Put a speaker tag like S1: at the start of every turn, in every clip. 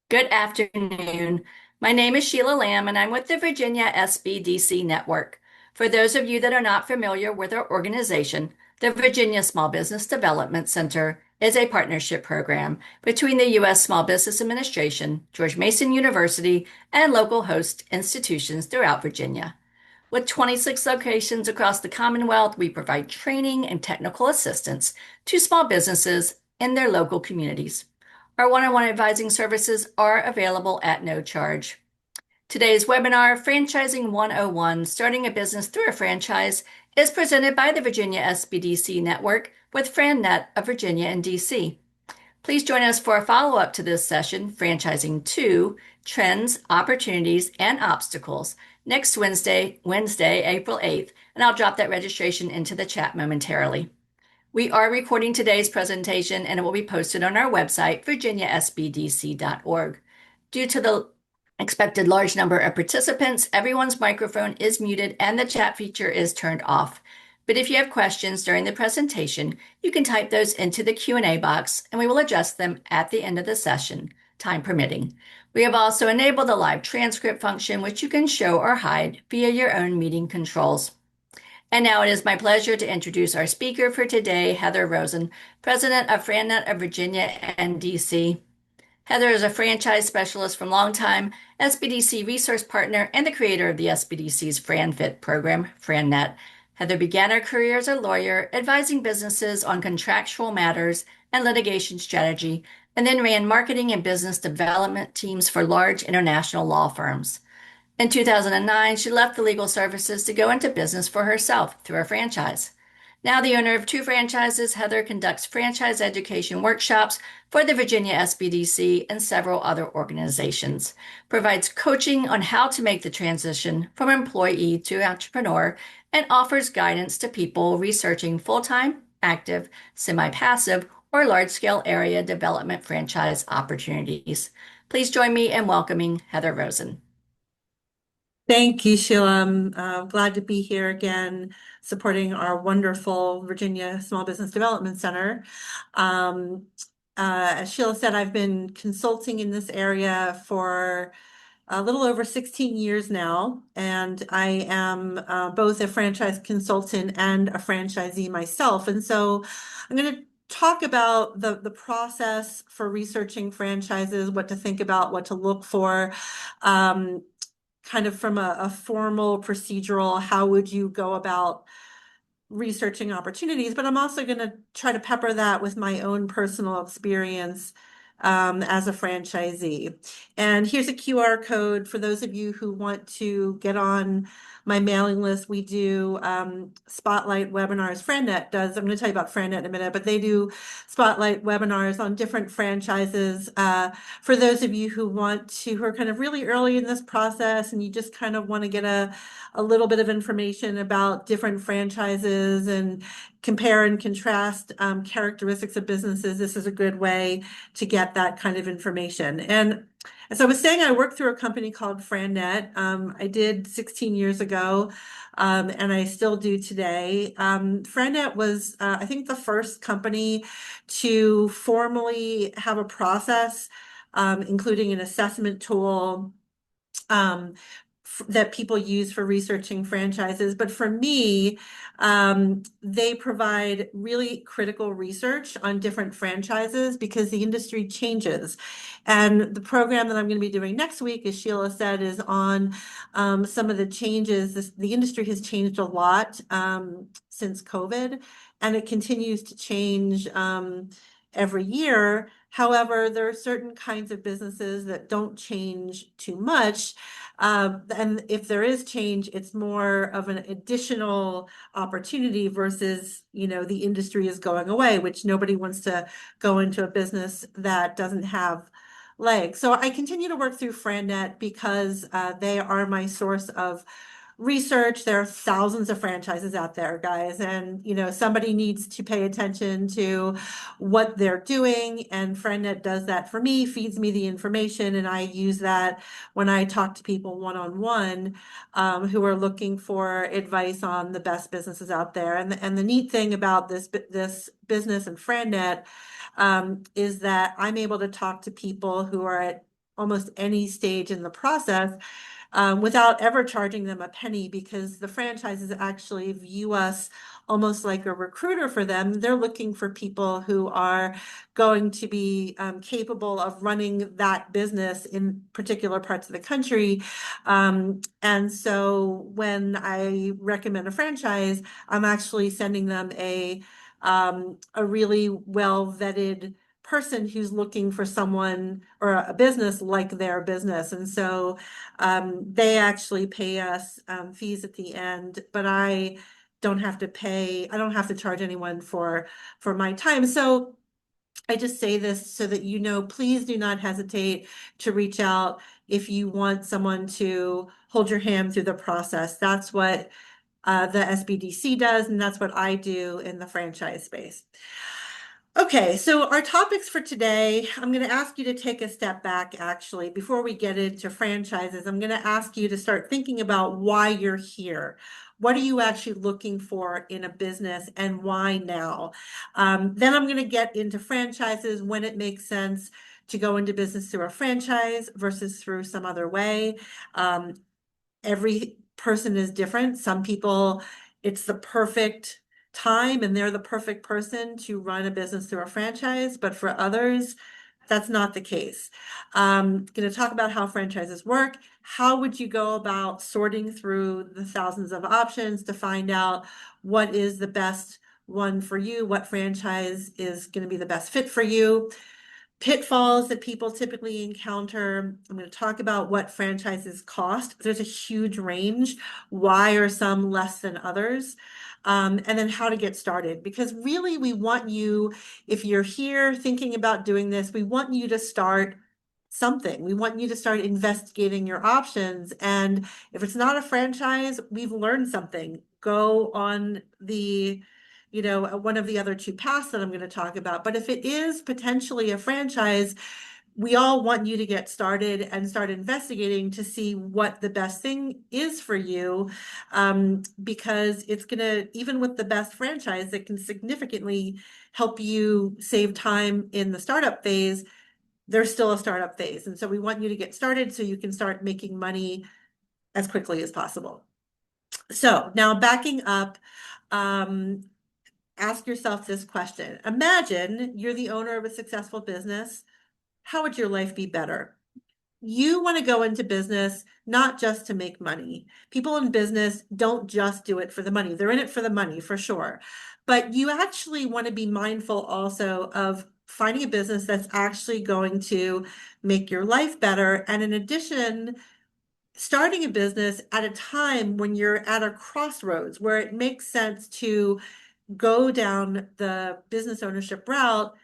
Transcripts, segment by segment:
S1: Good afternoon. My name is Sheila Lamb, and I'm with the Virginia SBDC Network. For those of you that are not familiar with our organization, the Virginia Small Business Development Center is a partnership program between the U.S. Small Business Administration, George Mason University, and local host institutions throughout Virginia. With 26 locations across the Commonwealth, we provide training and technical assistance to small businesses in their local communities. Our one-on-one advising services are available at no charge. Today's webinar, Franchising 101, Starting a Business Through a Franchise, is presented by the Virginia SBDC Network with FranNet of Virginia and DC. Please join us for a follow-up to this session, Franchising 2, Trends, Opportunities, and Obstacles, next Wednesday, April 8th, and I'll drop that registration into the chat momentarily. We are recording today's presentation and it will be posted on our website, virginiasbdc.org. Due to the expected large number of participants, everyone's microphone is muted and the chat feature is turned off. But if you have questions during the presentation, you can type those into the Q&A box and we will address them at the end of the session, time permitting. We have also enabled the live transcript function, which you can show or hide via your own meeting controls. And now it is my pleasure to introduce our speaker for today, Heather Rosen, President of FranNet of Virginia and DC. Heather is a franchise specialist from longtime SBDC resource partner and the creator of the SBDC's FranFit program, FranNet. Heather began her career as a lawyer, advising businesses on contractual matters and litigation strategy, and then ran marketing and business development teams for large international law firms. In 2009, she left the legal services to go into business for herself through a franchise. Now the owner of two franchises, Heather conducts franchise education workshops for the Virginia SBDC and several other organizations, provides coaching on how to make the transition from employee to entrepreneur, and offers guidance to people researching full-time, active, semi-passive, or large-scale area development franchise opportunities. Please join me in welcoming Heather Rosen.
S2: Thank you, Sheila. I'm glad to be here again, supporting our wonderful Virginia Small Business Development Center. As Sheila said, I've been consulting in this area for a little over 16 years now, and I am both a franchise consultant and a franchisee myself. And so I'm going to talk about the process for researching franchises, what to think about, what to look for. Kind of from a formal procedural, how would you go about researching opportunities? But I'm also going to try to pepper that with my own personal experience as a franchisee. And here's a QR code for those of you who want to get on my mailing list. We do spotlight webinars. FranNet does. I'm going to tell you about FranNet in a minute, but they do spotlight webinars on different franchises. For those of you who are kind of really early in this process and you just kind of want to get a little bit of information about different franchises and compare and contrast characteristics of businesses, this is a good way to get that kind of information. And as I was saying, I worked through a company called FranNet. I did 16 years ago, and I still do today. FranNet was, I think, the first company to formally have a process, including an assessment tool, that people use for researching franchises. But for me, they provide really critical research on different franchises because the industry changes. And the program that I'm going to be doing next week, as Sheila said, is on some of the changes. The industry has changed a lot since COVID, and it continues to change every year. However, there are certain kinds of businesses that don't change too much. And if there is change, it's more of an additional opportunity versus, the industry is going away, which nobody wants to go into a business that doesn't have legs. So I continue to work through FranNet because they are my source of research. There are thousands of franchises out there, guys, and somebody needs to pay attention to what they're doing, and FranNet does that for me, feeds me the information, and I use that when I talk to people one-on-one who are looking for advice on the best businesses out there. And the neat thing about this business and FranNet is that I'm able to talk to people who are at almost any stage in the process, without ever charging them a penny, because the franchises actually view us almost like a recruiter for them. They're looking for people who are going to be capable of running that business in particular parts of the country. And so when I recommend a franchise, I'm actually sending them a really well vetted person who's looking for someone or a business like their business. And so they actually pay us fees at the end, but I don't have to pay, I don't have to charge anyone for my time. So I just say this so that you know, please do not hesitate to reach out if you want someone to hold your hand through the process. That's what the SBDC does, and that's what I do in the franchise space. Okay, so our topics for today, I'm going to ask you to take a step back actually. Before we get into franchises, I'm going to ask you to start thinking about why you're here. What are you actually looking for in a business and why now? Then I'm going to get into franchises, when it makes sense to go into business through a franchise versus through some other way. Every person is different. Some people, it's the perfect time and they're the perfect person to run a business through a franchise, but for others, that's not the case. Going to talk about how franchises work. How would you go about sorting through the thousands of options to find out what is the best one for you, what franchise is going to be the best fit for you? Pitfalls that people typically encounter. I'm going to talk about what franchises cost. There's a huge range. Why are some less than others? And then how to get started. Because really, we want you, if you're here thinking about doing this, we want you to start something. We want you to start investigating your options. And if it's not a franchise, we've learned something. Go on one of the other two paths that I'm going to talk about. But if it is potentially a franchise, we all want you to get started and start investigating to see what the best thing is for you, because it's going to, even with the best franchise, it can significantly help you save time in the startup phase. There's still a startup phase. And so we want you to get started so you can start making money as quickly as possible. So now backing up, ask yourself this question. Imagine you're the owner of a successful business. How would your life be better? You want to go into business not just to make money. People in business don't just do it for the money. They're in it for the money, for sure. But you actually want to be mindful also of finding a business that's actually going to make your life better. And in addition, starting a business at a time when you're at a crossroads where it makes sense to go down the business ownership route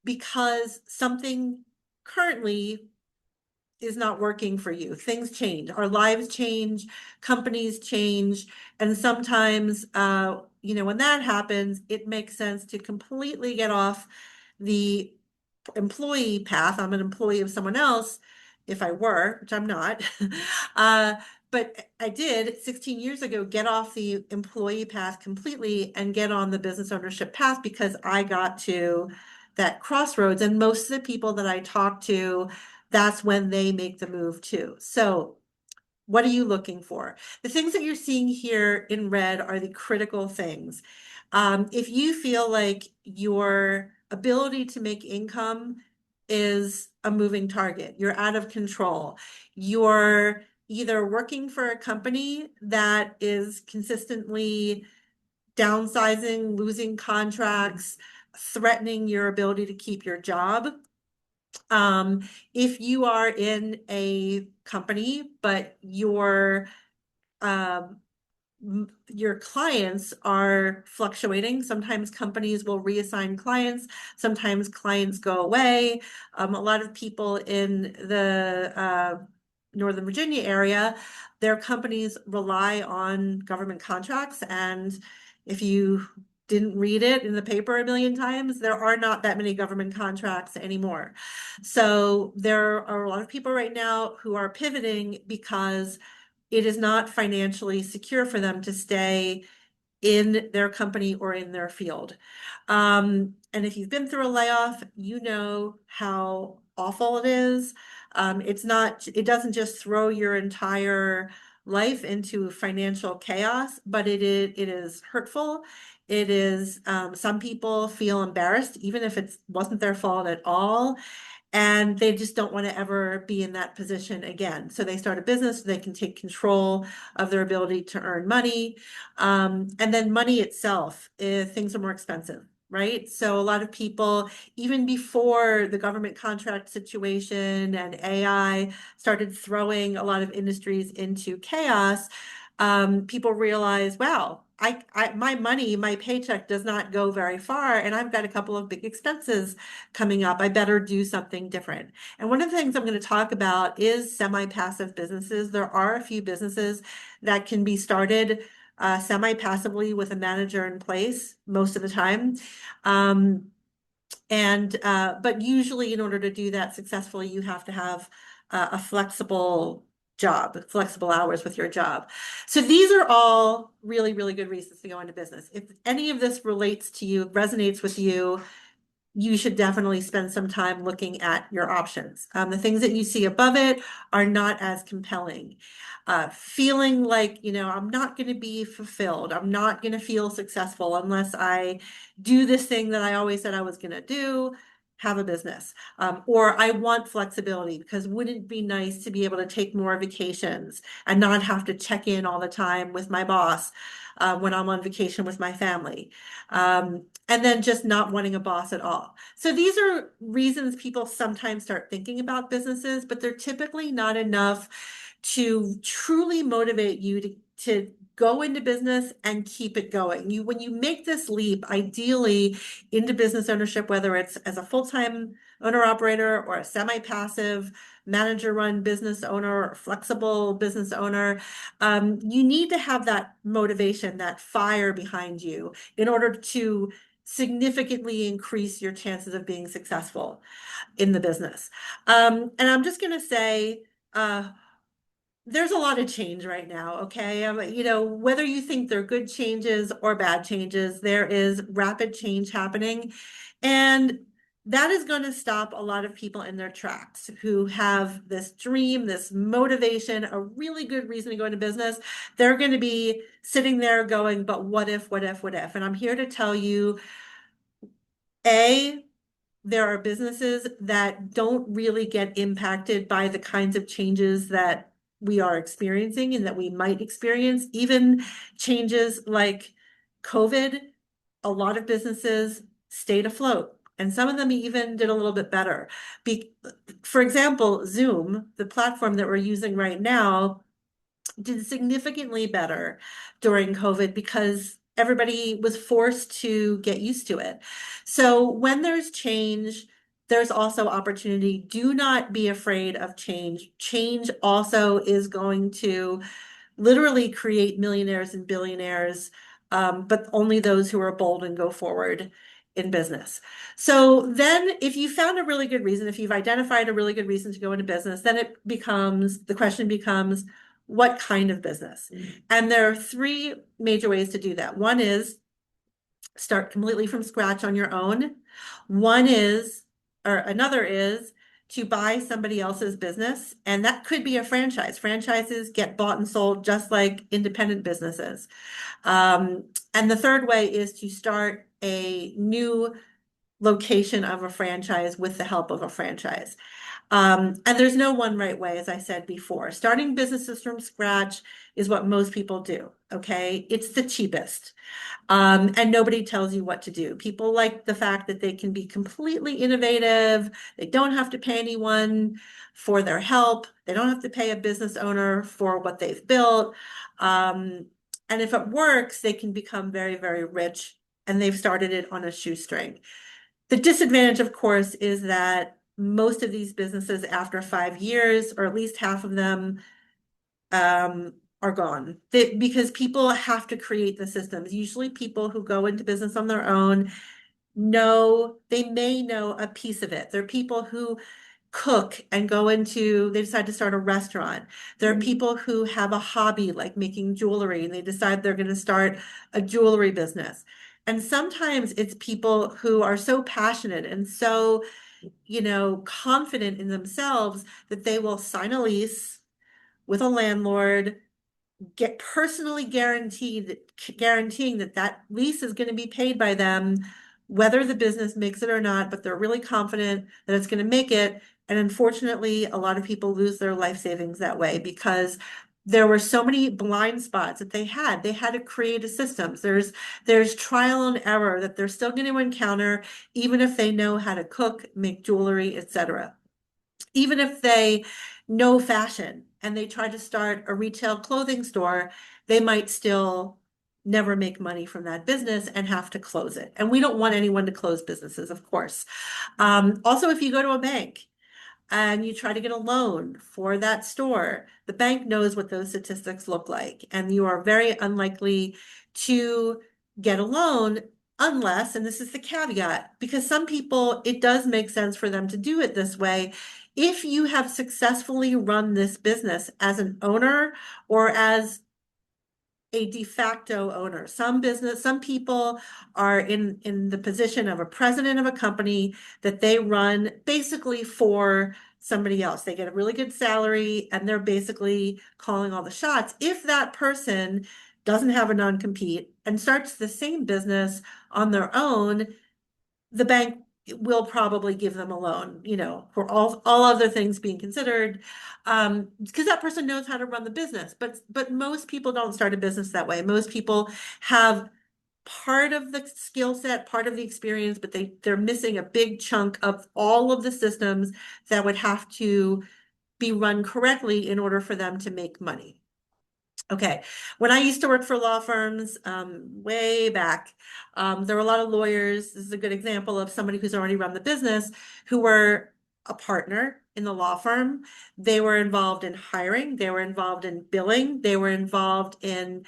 S2: because something currently is not working for you. Things change, our lives change, companies change, and sometimes, when that happens, it makes sense to completely get off the employee path. I'm an employee of someone else, if I were, which I'm not. But I did 16 years ago get off the employee path completely and get on the business ownership path because I got to that crossroads. And most of the people that I talk to, that's when they make the move too. So what are you looking for? The things that you're seeing here in red are the critical things. If you feel like your ability to make income is a moving target, you're out of control, you're either working for a company that is consistently downsizing, losing contracts, threatening your ability to keep your job. If you are in a company, but um, your clients are fluctuating. Sometimes companies will reassign clients. Sometimes clients go away. A lot of people in the Northern Virginia area, their companies rely on government contracts. And if you didn't read it in the paper a million times, there are not that many government contracts anymore. So there are a lot of people right now who are pivoting because it is not financially secure for them to stay in their company or in their field. And if you've been through a layoff, you know how awful it is. It doesn't just throw your entire life into financial chaos, but it is hurtful. It is, some people feel embarrassed, even if it wasn't their fault at all. And they just don't want to ever be in that position again. So they start a business so they can take control of their ability to earn money. And then money itself, things are more expensive, right? So a lot of people, even before the government contract situation and AI started throwing a lot of industries into chaos, people realize, wow, my money, my paycheck does not go very far, and I've got a couple of big expenses coming up. I better do something different. And one of the things I'm going to talk about is semi-passive businesses. There are a few businesses that can be started semi-passively with a manager in place most of the time. Um, but usually in order to do that successfully, you have to have a flexible job, flexible hours with your job. So these are all really, really good reasons to go into business. If any of this relates to you, resonates with you, you should definitely spend some time looking at your options. The things that you see above it are not as compelling. Feeling like, I'm not going to be fulfilled. I'm not going to feel successful unless I do this thing that I always said I was going to do, have a business. Or I want flexibility because wouldn't it be nice to be able to take more vacations and not have to check in all the time with my boss when I'm on vacation with my family. And then just not wanting a boss at all. So these are reasons people sometimes start thinking about businesses, but they're typically not enough to truly motivate you to go into business and keep it going. When you make this leap, ideally into business ownership, whether it's as a full-time owner operator or a semi-passive manager run business owner or flexible business owner, you need to have that motivation, that fire behind you in order to significantly increase your chances of being successful in the business. And I'm just going to say, there's a lot of change right now, okay? Whether you think they're good changes or bad changes, there is rapid change happening. And that is going to stop a lot of people in their tracks who have this dream, this motivation, a really good reason to go into business. They're going to be sitting there going, but what if, what if, what if? And I'm here to tell you, there are businesses that don't really get impacted by the kinds of changes that we are experiencing and that we might experience. Even changes like COVID, a lot of businesses stayed afloat, and some of them even did a little bit better. For example, Zoom, the platform that we're using right now, did significantly better during COVID because everybody was forced to get used to it. So when there's change, there's also opportunity. Do not be afraid of change. Change also is going to literally create millionaires and billionaires, but only those who are bold and go forward in business. So then if you found a really good reason, if you've identified a really good reason to go into business, then the question becomes, what kind of business? And there are three major ways to do that. One is start completely from scratch on your own. Another is to buy somebody else's business, and that could be a franchise. Franchises get bought and sold just like independent businesses. And the third way is to start a new location of a franchise with the help of a franchise. And there's no one right way, as I said before. Starting businesses from scratch is what most people do, okay? It's the cheapest. And nobody tells you what to do. People like the fact that they can be completely innovative. They don't have to pay anyone for their help. They don't have to pay a business owner for what they've built. And if it works, they can become very, very rich, and they've started it on a shoestring. The disadvantage, of course, is that most of these businesses after 5 years, or at least half of them, are gone. Because people have to create the systems. Usually people who go into business on their own they may know a piece of it. There are people who cook and they decide to start a restaurant. There are people who have a hobby like making jewelry and they decide they're going to start a jewelry business. And sometimes it's people who are so passionate and so confident in themselves that they will sign a lease with a landlord, get personally guaranteeing that that lease is going to be paid by them, whether the business makes it or not, but they're really confident that it's going to make it. And unfortunately, a lot of people lose their life savings that way because there were so many blind spots that they had. They had to create a systems. There's trial and error that they're still going to encounter, even if they know how to cook, make jewelry, etc. Even if they know fashion and they try to start a retail clothing store, they might still never make money from that business and have to close it. And we don't want anyone to close businesses, of course. Also, if you go to a bank and you try to get a loan for that store, the bank knows what those statistics look like, and you are very unlikely to get a loan unless, and this is the caveat, because some people, it does make sense for them to do it this way. If you have successfully run this business as an owner or as a de facto owner. Some people are in the position of a president of a company that they run basically for somebody else. They get a really good salary and they're basically calling all the shots. If that person doesn't have a non-compete and starts the same business on their own, the bank will probably give them a loan, for all other things being considered, because that person knows how to run the business. But most people don't start a business that way. Most people have part of the skill set, part of the experience, but they're missing a big chunk of all of the systems that would have to be run correctly in order for them to make money. Okay, when I used to work for law firms, way back, there were a lot of lawyers. This is a good example of somebody who's already run the business, who were a partner in the law firm. They were involved in hiring, they were involved in billing, they were involved in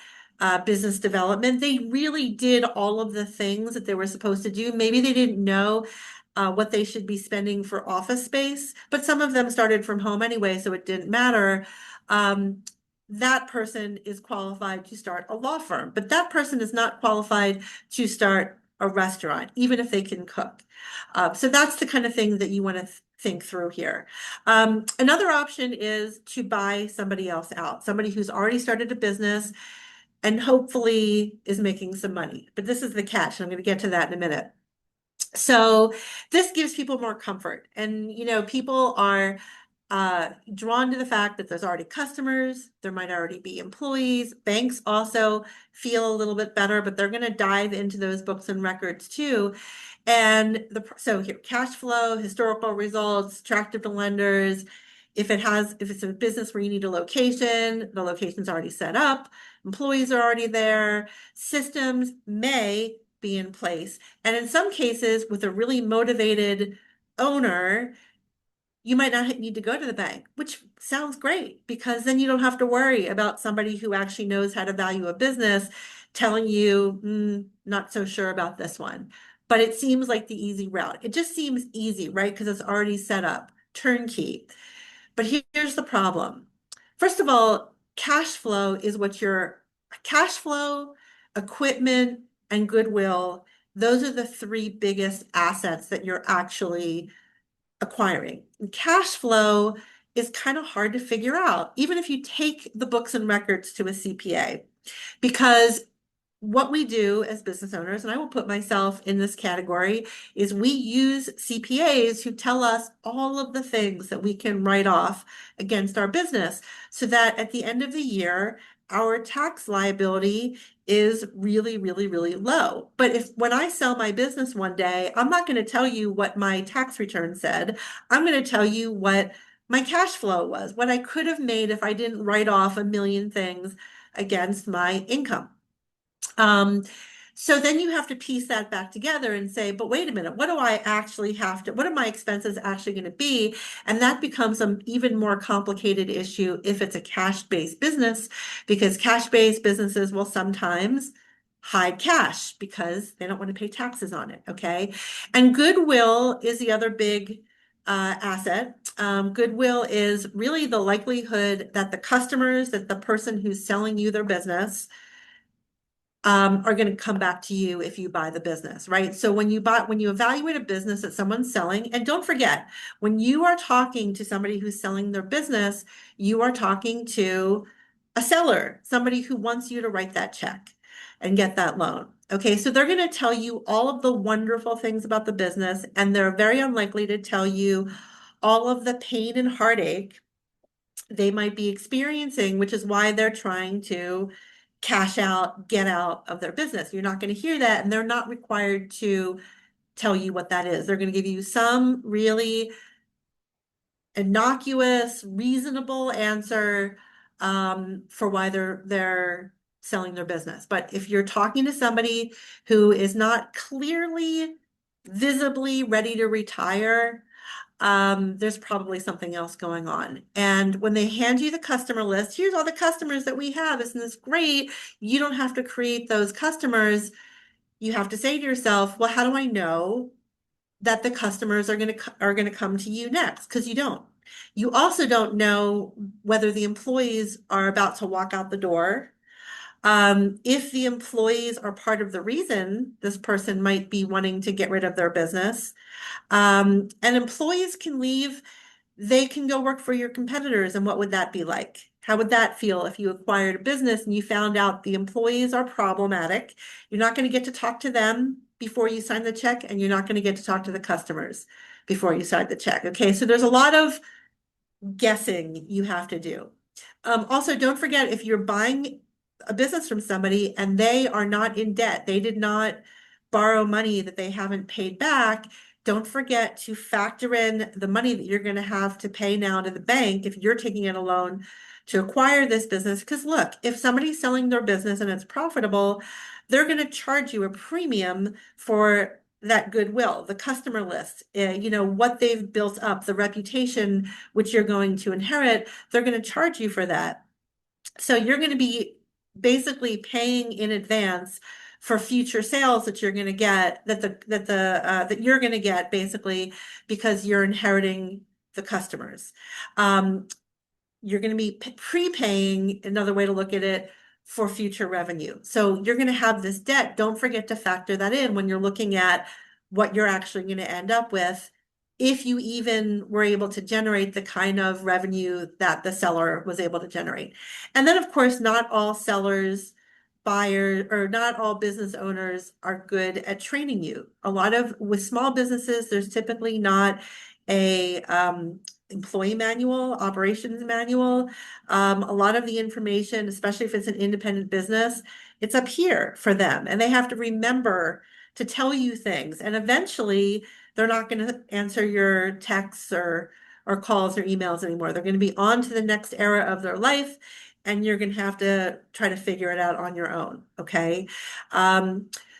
S2: business development. They really did all of the things that they were supposed to do. Maybe they didn't know what they should be spending for office space, but some of them started from home anyway, so it didn't matter. That person is qualified to start a law firm, but that person is not qualified to start a restaurant, even if they can cook. So that's the kind of thing that you want to think through here. Another option is to buy somebody else out, somebody who's already started a business and hopefully is making some money. But this is the catch, and I'm going to get to that in a minute. So this gives people more comfort. And, people are drawn to the fact that there's already customers, there might already be employees. Banks also feel a little bit better, but they're going to dive into those books and records too. And so here, cash flow, historical results, attractive to lenders. If it's a business where you need a location, the location's already set up, employees are already there, systems may be in place. And in some cases, with a really motivated owner, you might not need to go to the bank, which sounds great because then you don't have to worry about somebody who actually knows how to value a business telling you, not so sure about this one. But it seems like the easy route. It just seems easy, right? Because it's already set up, turnkey. But here's the problem. First of all, cash flow is what your cash flow, equipment, and goodwill. Those are the three biggest assets that you're actually acquiring. And cash flow is kind of hard to figure out, even if you take the books and records to a CPA, because what we do as business owners, and I will put myself in this category, is we use CPAs who tell us all of the things that we can write off against our business so that at the end of the year, our tax liability is really, really, really low. But when I sell my business one day, I'm not going to tell you what my tax return said. I'm going to tell you what my cash flow was, what I could have made if I didn't write off a million things against my income. So then you have to piece that back together and say, but wait a minute, what are my expenses actually going to be? And that becomes an even more complicated issue if it's a cash-based business, because cash-based businesses will sometimes hide cash because they don't want to pay taxes on it, okay? And goodwill is the other big asset. Goodwill is really the likelihood that the person who's selling you their business are going to come back to you if you buy the business, right? So when you evaluate a business that someone's selling, and don't forget, when you are talking to somebody who's selling their business, you are talking to a seller, somebody who wants you to write that check and get that loan. Okay, so they're going to tell you all of the wonderful things about the business, and they're very unlikely to tell you all of the pain and heartache they might be experiencing, which is why they're trying to cash out, get out of their business. You're not going to hear that, and they're not required to tell you what that is. They're going to give you some really innocuous, reasonable answer for why they're selling their business. But if you're talking to somebody who is not clearly, visibly ready to retire, there's probably something else going on. And when they hand you the customer list, here's all the customers that we have. Isn't this great? You don't have to create those customers. You have to say to yourself, well, how do I know that the customers are going to come to you next? Because you don't. You also don't know whether the employees are about to walk out the door. If the employees are part of the reason this person might be wanting to get rid of their business, and employees can leave, they can go work for your competitors. And what would that be like? How would that feel if you acquired a business and you found out the employees are problematic? You're not going to get to talk to them before you sign the check, and you're not going to get to talk to the customers before you sign the check. Okay, so there's a lot of guessing you have to do. Also, don't forget, if you're buying a business from somebody and they are not in debt, they did not borrow money that they haven't paid back, don't forget to factor in the money that you're going to have to pay now to the bank if you're taking out a loan to acquire this business. Because look, if somebody's selling their business and it's profitable, they're going to charge you a premium for that goodwill, the customer list, what they've built up, the reputation which you're going to inherit, they're going to charge you for that. So you're going to be basically paying in advance for future sales that you're going to get, that you're going to get basically because you're inheriting the customers. You're going to be prepaying, another way to look at it, for future revenue. So you're going to have this debt. Don't forget to factor that in when you're looking at what you're actually going to end up with, if you even were able to generate the kind of revenue that the seller was able to generate. And then, of course, not all sellers, buyers, or not all business owners are good at training you. With small businesses, there's typically not a employee manual, operations manual. A lot of the information, especially if it's an independent business, it's up here for them, and they have to remember to tell you things. And eventually, they're not going to answer your texts or calls or emails anymore. They're going to be on to the next era of their life, and you're going to have to try to figure it out on your own. Okay.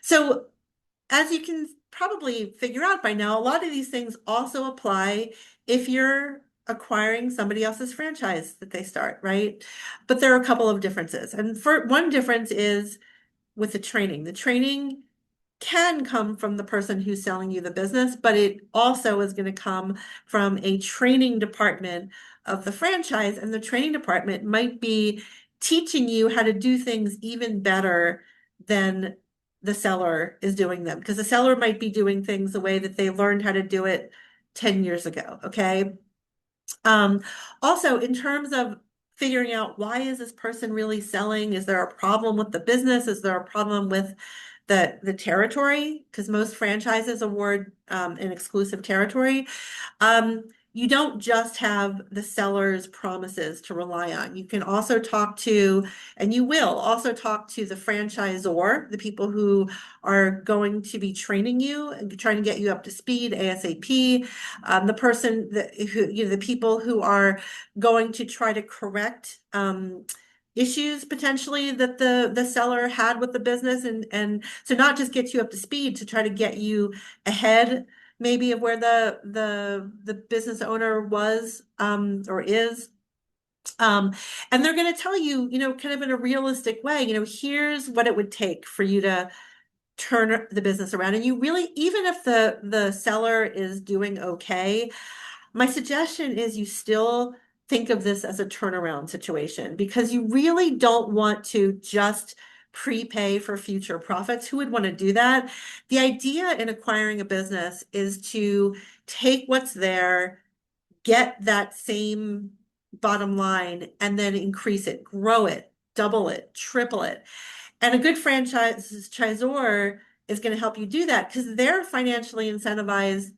S2: So as you can probably figure out by now, a lot of these things also apply if you're acquiring somebody else's franchise that they start, right? But there are a couple of differences. And for one difference is with the training. The training can come from the person who's selling you the business, but it also is going to come from a training department of the franchise. And the training department might be teaching you how to do things even better than the seller is doing them, because the seller might be doing things the way that they learned how to do it 10 years ago. Okay. Also, in terms of figuring out, why is this person really selling? Is there a problem with the business? Is there a problem with the territory? Because most franchises award an exclusive territory. You don't just have the seller's promises to rely on. You can also talk to, and you will also talk to the franchisor, the people who are going to be training you and trying to get you up to speed ASAP. The person the people who are going to try to correct issues potentially that the seller had with the business, and so not just get you up to speed, to try to get you ahead maybe of where the business owner was or is. And they're going to tell you, kind of in a realistic way, here's what it would take for you to turn the business around. And you really, even if the seller is doing okay, my suggestion is you still think of this as a turnaround situation, because you really don't want to just prepay for future profits. Who would want to do that? The idea in acquiring a business is to take what's there, get that same bottom line, and then increase it, grow it, double it, triple it. And a good franchisor is going to help you do that because they're financially incentivized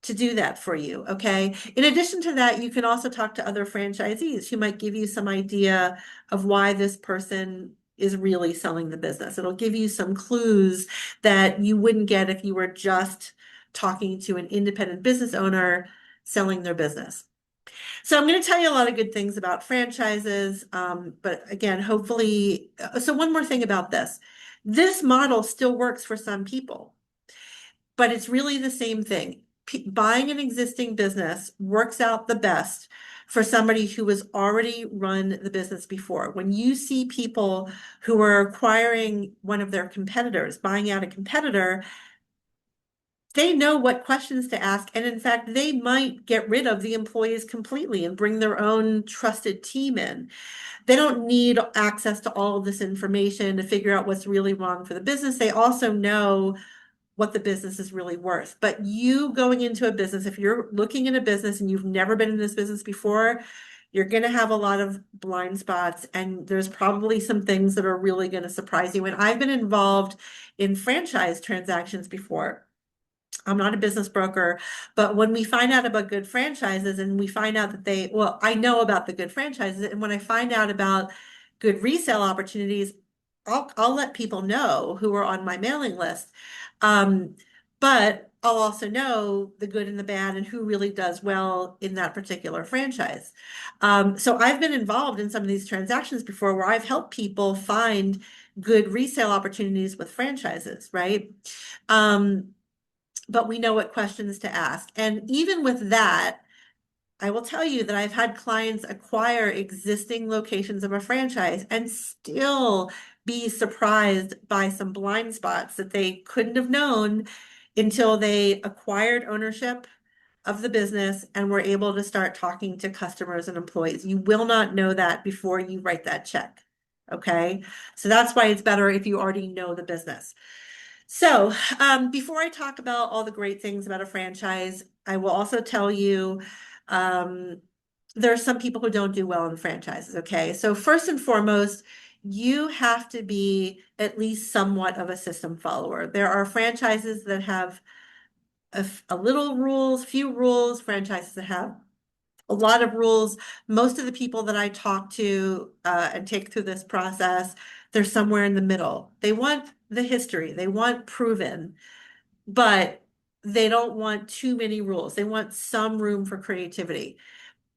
S2: to do that for you. Okay. In addition to that, you can also talk to other franchisees who might give you some idea of why this person is really selling the business. It'll give you some clues that you wouldn't get if you were just talking to an independent business owner selling their business. So I'm going to tell you a lot of good things about franchises, but again, hopefully, so one more thing about this. This model still works for some people, but it's really the same thing. Buying an existing business works out the best for somebody who has already run the business before. When you see people who are acquiring one of their competitors, buying out a competitor, they know what questions to ask. And in fact, they might get rid of the employees completely and bring their own trusted team in. They don't need access to all of this information to figure out what's really wrong for the business. They also know what the business is really worth. But you going into a business, if you're looking at a business and you've never been in this business before, you're going to have a lot of blind spots, and there's probably some things that are really going to surprise you. And I've been involved in franchise transactions before. I'm not a business broker, but when we find out about good franchises and we find out that well, I know about the good franchises, and when I find out about good resale opportunities, I'll let people know who are on my mailing list. Um, but I'll also know the good and the bad and who really does well in that particular franchise. So I've been involved in some of these transactions before where I've helped people find good resale opportunities with franchises, right? Um, but we know what questions to ask. And even with that, I will tell you that I've had clients acquire existing locations of a franchise and still be surprised by some blind spots that they couldn't have known until they acquired ownership of the business and were able to start talking to customers and employees. You will not know that before you write that check. Okay. So that's why it's better if you already know the business. So, before I talk about all the great things about a franchise, I will also tell you um, there are some people who don't do well in franchises. Okay. So, first and foremost, you have to be at least somewhat of a system follower. There are franchises that have a little rules, few rules, franchises that have a lot of rules. Most of the people that I talk to and take through this process, they're somewhere in the middle. They want the history, they want proven, but they don't want too many rules. They want some room for creativity.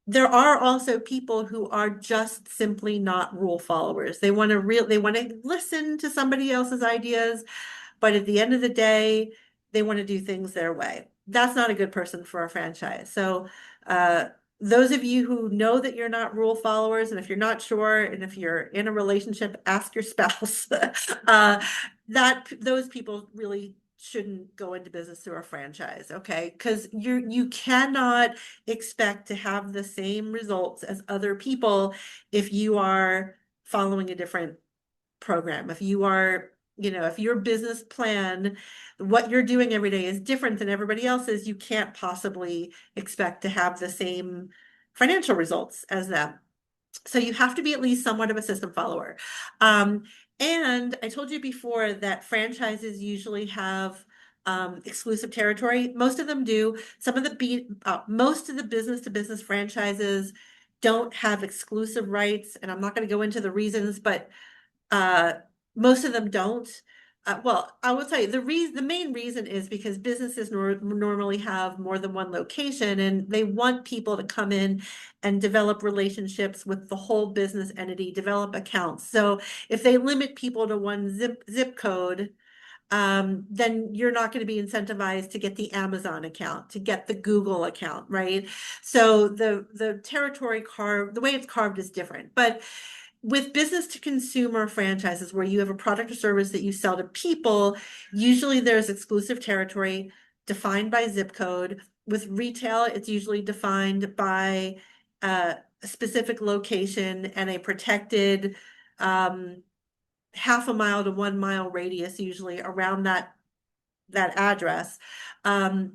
S2: There are also people who are just simply not rule followers. They want to listen to somebody else's ideas, but at the end of the day, they want to do things their way. That's not a good person for a franchise. So, uh, those of you who know that you're not rule followers, and if you're not sure, and if you're in a relationship, ask your spouse. That those people really shouldn't go into business through a franchise, okay? Because you cannot expect to have the same results as other people if you are following a different program. If you are, if your business plan, what you're doing every day is different than everybody else's, you can't possibly expect to have the same financial results as them. So you have to be at least somewhat of a system follower. Um, and I told you before that franchises usually have exclusive territory. Most of them do. Most of the business to business franchises don't have exclusive rights, and I'm not going to go into the reasons, but uh, most of them don't. Well, I will tell you the main reason is because businesses normally have more than one location, and they want people to come in and develop relationships with the whole business entity, develop accounts. So if they limit people to one zip code, then you're not going to be incentivized to get the Amazon account, to get the Google account, right? So the territory the way it's carved is different. But with business to consumer franchises where you have a product or service that you sell to people, usually there's exclusive territory defined by zip code. With retail, it's usually defined by a specific location and a protected half a mile to 1 mile radius usually around that address. Um,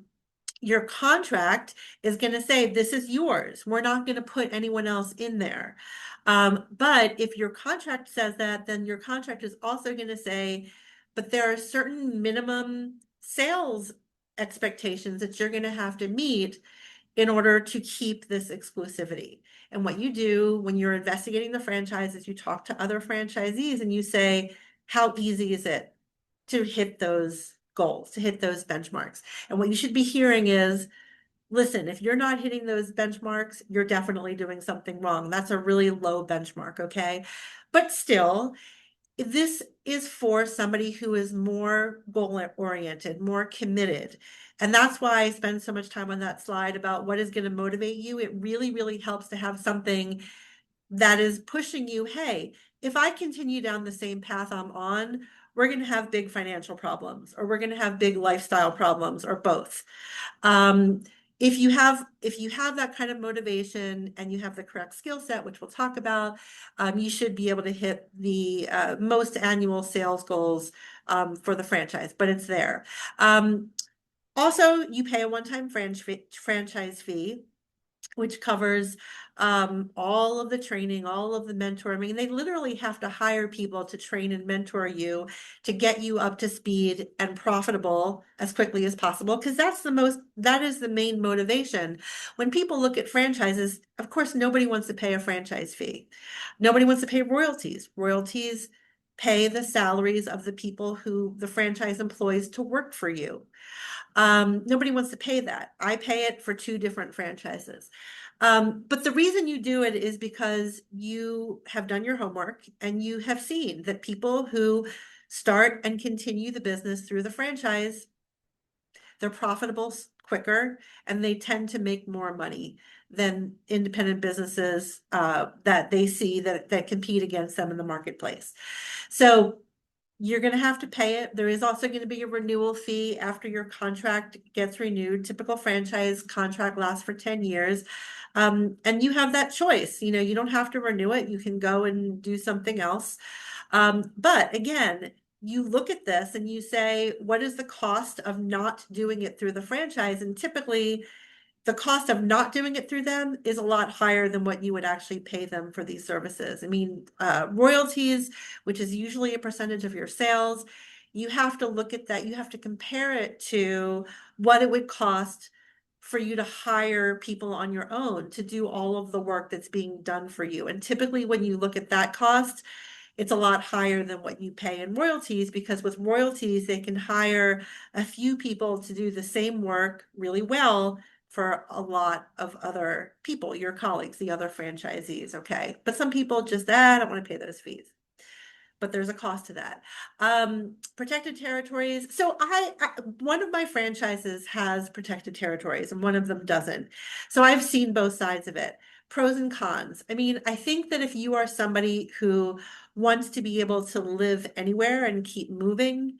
S2: your contract is going to say, this is yours. We're not going to put anyone else in there. But if your contract says that, then your contract is also going to say, but there are certain minimum sales expectations that you're going to have to meet in order to keep this exclusivity. And what you do when you're investigating the franchise is you talk to other franchisees and you say, how easy is it to hit those goals, to hit those benchmarks? And what you should be hearing is, listen, if you're not hitting those benchmarks, you're definitely doing something wrong. That's a really low benchmark, okay? But still, this is for somebody who is more goal oriented, more committed. And that's why I spend so much time on that slide about what is going to motivate you. It really, really helps to have something that is pushing you. Hey, if I continue down the same path I'm on, we're going to have big financial problems, or we're going to have big lifestyle problems, or both. Um, if you have that kind of motivation and you have the correct skill set, which we'll talk about, you should be able to hit the most annual sales goals for the franchise, but it's there. Also, you pay a one-time franchise fee, which covers all of the training, all of the mentor. I mean, they literally have to hire people to train and mentor you to get you up to speed and profitable as quickly as possible, because that is the main motivation. When people look at franchises, of course, nobody wants to pay a franchise fee. Nobody wants to pay royalties. Royalties pay the salaries of the people who the franchise employs to work for you. Nobody wants to pay that. I pay it for two different franchises. But the reason you do it is because you have done your homework and you have seen that people who start and continue the business through the franchise, they're profitable quicker and they tend to make more money than independent businesses that they see that compete against them in the marketplace. So you're going to have to pay it. There is also going to be a renewal fee after your contract gets renewed. Typical franchise contract lasts for 10 years. And you have that choice. You know, you don't have to renew it. You can go and do something else. But again, you look at this and you say, what is the cost of not doing it through the franchise? And typically, the cost of not doing it through them is a lot higher than what you would actually pay them for these services. I mean, royalties, which is usually a percentage of your sales, you have to look at that. You have to compare it to what it would cost for you to hire people on your own to do all of the work that's being done for you. And typically when you look at that cost, it's a lot higher than what you pay in royalties, because with royalties, they can hire a few people to do the same work really well for a lot of other people, your colleagues, the other franchisees, okay? But some people just, I don't want to pay those fees. But there's a cost to that. Protected territories. So one of my franchises has protected territories and one of them doesn't. So I've seen both sides of it. Pros and cons. I mean, I think that if you are somebody who wants to be able to live anywhere and keep moving,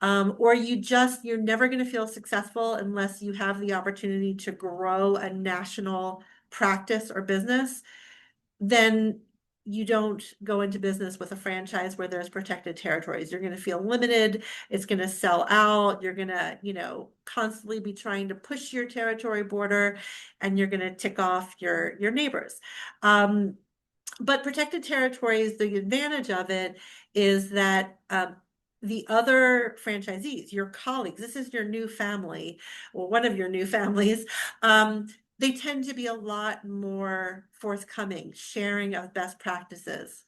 S2: or you're never going to feel successful unless you have the opportunity to grow a national practice or business, then you don't go into business with a franchise where there's protected territories. You're going to feel limited. It's going to sell out. You're going to, constantly be trying to push your territory border, and you're going to tick off your neighbors. But protected territories, the advantage of it is that the other franchisees, your colleagues, this is your new family, or one of your new families, they tend to be a lot more forthcoming, sharing of best practices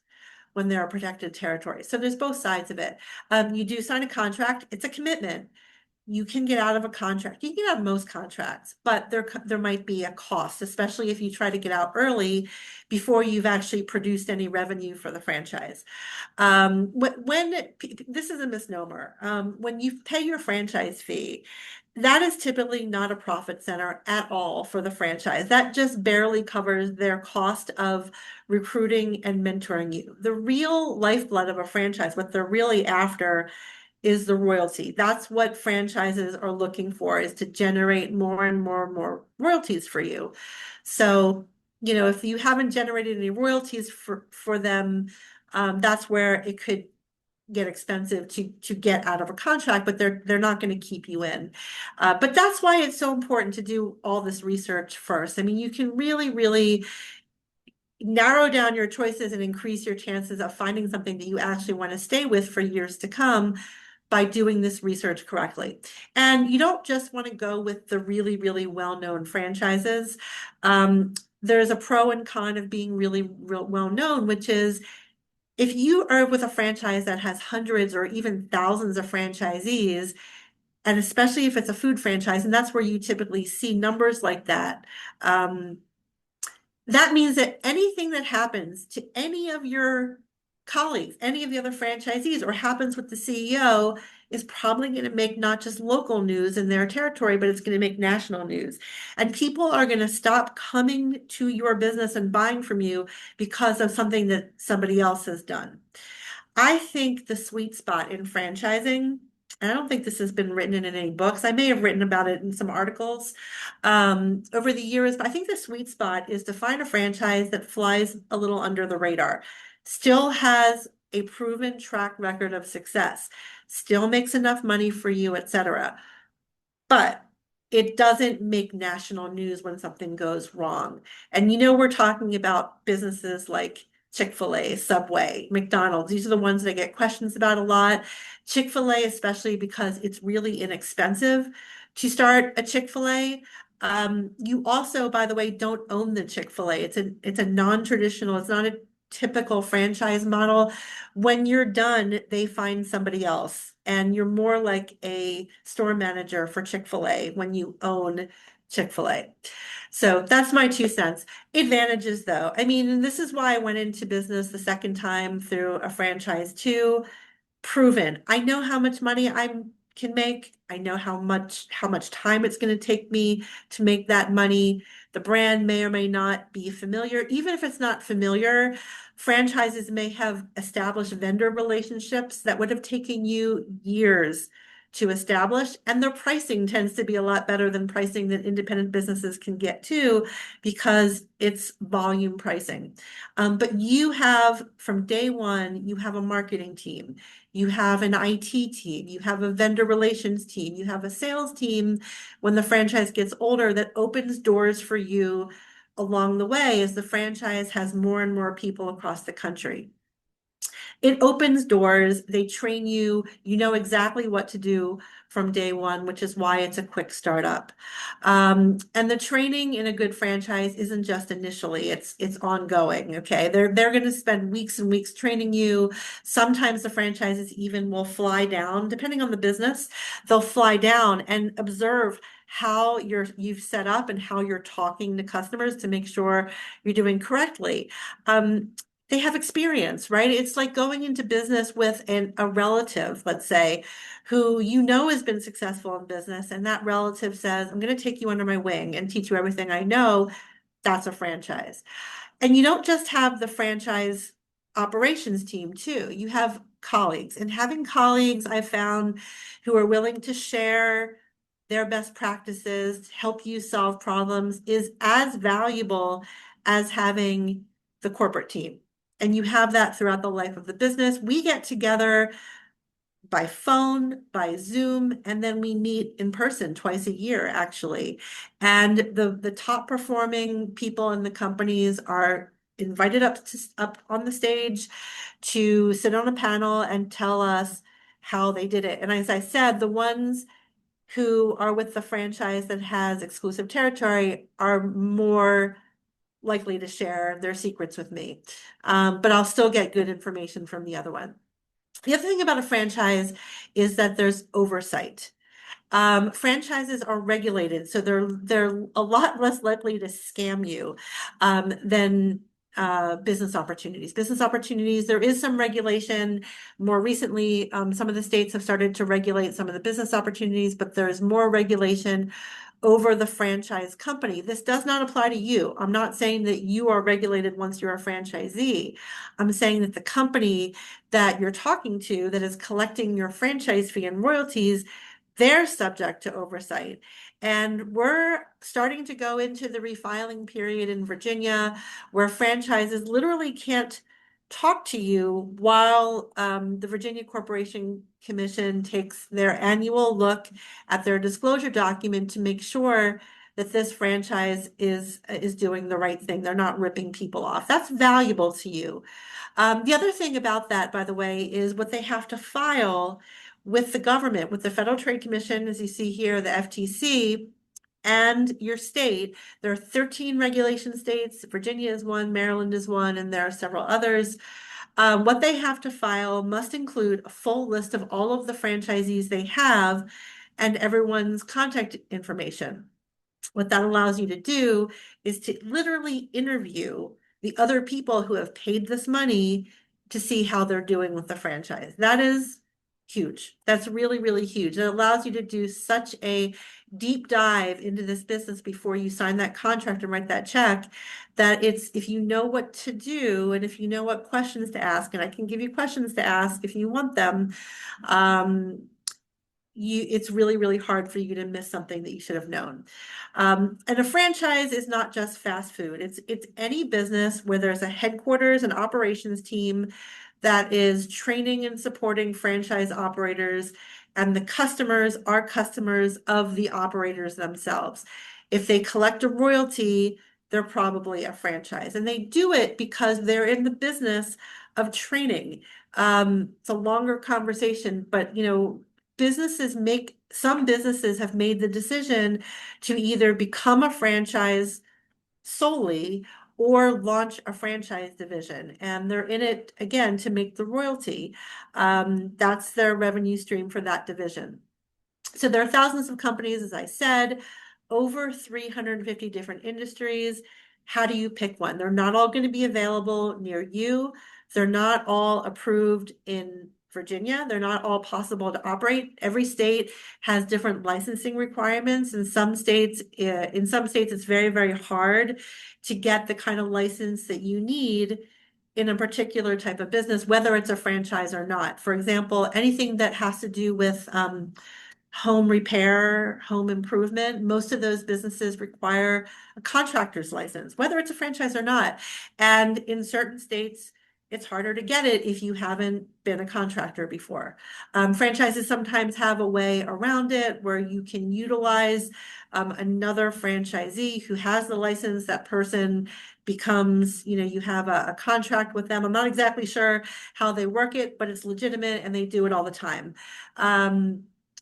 S2: when there are protected territories. So there's both sides of it. You do sign a contract. It's a commitment. You can get out of a contract. You can get out of most contracts, but there might be a cost, especially if you try to get out early before you've actually produced any revenue for the franchise. When this is a misnomer, when you pay your franchise fee, that is typically not a profit center at all for the franchise. That just barely covers their cost of recruiting and mentoring you. The real lifeblood of a franchise, what they're really after, is the royalty. That's what franchises are looking for, is to generate more and more and more royalties for you. So, if you haven't generated any royalties for them, that's where it could get expensive to get out of a contract, but they're not going to keep you in. But that's why it's so important to do all this research first. I mean, you can really narrow down your choices and increase your chances of finding something that you actually want to stay with for years to come by doing this research correctly. And you don't just want to go with the really well-known franchises. There's a pro and con of being really real well known, which is if you are with a franchise that has hundreds or even thousands of franchisees, and especially if it's a food franchise, and that's where you typically see numbers like that, that means that anything that happens to any of your colleagues, any of the other franchisees, or happens with the CEO is probably going to make not just local news in their territory, but it's going to make national news. And people are going to stop coming to your business and buying from you because of something that somebody else has done. I think the sweet spot in franchising, and I don't think this has been written in any books. I may have written about it in some articles over the years, but I think the sweet spot is to find a franchise that flies a little under the radar, still has a proven track record of success, still makes enough money for you, etc. But it doesn't make national news when something goes wrong. And we're talking about businesses like Chick-fil-A, Subway, McDonald's. These are the ones that I get questions about a lot. Chick-fil-A, especially because it's really inexpensive to start a Chick-fil-A. You also, by the way, don't own the Chick-fil-A. It's a non-traditional, it's not a typical franchise model. When you're done, they find somebody else, and you're more like a store manager for Chick-fil-A when you own Chick-fil-A. So that's my 2 cents. Advantages, though. I mean, and this is why I went into business the second time through a franchise too. Proven. I know how much money I can make. I know how much time it's going to take me to make that money. The brand may or may not be familiar. Even if it's not familiar, franchises may have established vendor relationships that would have taken you years to establish, and their pricing tends to be a lot better than pricing that independent businesses can get too, because it's volume pricing. But you have, from day one, you have a marketing team. You have an IT team, you have a vendor relations team, you have a sales team when the franchise gets older that opens doors for you along the way as the franchise has more and more people across the country. It opens doors, they train you, you know exactly what to do from day one, which is why it's a quick startup. And the training in a good franchise isn't just initially, it's ongoing, okay? They're going to spend weeks and weeks training you. Sometimes the franchises even will fly down, depending on the business, they'll fly down and observe how you've set up and how you're talking to customers to make sure you're doing correctly. They have experience, right? It's like going into business with a relative, let's say, who has been successful in business, and that relative says, I'm going to take you under my wing and teach you everything I know. That's a franchise. And you don't just have the franchise operations team too. You have colleagues, and having colleagues I've found who are willing to share their best practices, help you solve problems is as valuable as having the corporate team. And you have that throughout the life of the business. We get together by phone, by Zoom, and then we meet in person twice a year, actually. And the top performing people in the companies are invited up on the stage to sit on a panel and tell us how they did it. And as I said, the ones who are with the franchise that has exclusive territory are more likely to share their secrets with me. But I'll still get good information from the other one. The other thing about a franchise is that there's oversight. Franchises are regulated, so they're a lot less likely to scam you than business opportunities. Business opportunities, there is some regulation. More recently, some of the states have started to regulate some of the business opportunities, but there's more regulation over the franchise company. This does not apply to you. I'm not saying that you are regulated once you're a franchisee. I'm saying that the company that you're talking to that is collecting your franchise fee and royalties, they're subject to oversight. And we're starting to go into the refiling period in Virginia where franchises literally can't talk to you while the Virginia Corporation Commission takes their annual look at their disclosure document to make sure that this franchise is doing the right thing. They're not ripping people off. That's valuable to you. The other thing about that, by the way, is what they have to file with the government, with the Federal Trade Commission, as you see here, the FTC, and your state. There are 13 regulation states. Virginia is one, Maryland is one, and there are several others. What they have to file must include a full list of all of the franchisees they have and everyone's contact information. What that allows you to do is to literally interview the other people who have paid this money to see how they're doing with the franchise. That is huge. That's really, really huge. It allows you to do such a deep dive into this business before you sign that contract and write that check, that it's, if you know what to do and if you know what questions to ask, and I can give you questions to ask if you want them, it's really, really hard for you to miss something that you should have known. And a franchise is not just fast food. It's any business where there's a headquarters and operations team that is training and supporting franchise operators, and the customers are customers of the operators themselves. If they collect a royalty, they're probably a franchise, and they do it because they're in the business of training. It's a longer conversation, but some businesses have made the decision to either become a franchise solely or launch a franchise division. And they're in it again to make the royalty. That's their revenue stream for that division. So there are thousands of companies, as I said, over 350 different industries. How do you pick one? They're not all going to be available near you. They're not all approved in Virginia. They're not all possible to operate. Every state has different licensing requirements. In some states, it's very, very hard to get the kind of license that you need in a particular type of business, whether it's a franchise or not. For example, anything that has to do with home repair, home improvement, most of those businesses require a contractor's license, whether it's a franchise or not. And in certain states, it's harder to get it if you haven't been a contractor before. Franchises sometimes have a way around it where you can utilize another franchisee who has the license. That person becomes, you have a contract with them. I'm not exactly sure how they work it, but it's legitimate and they do it all the time.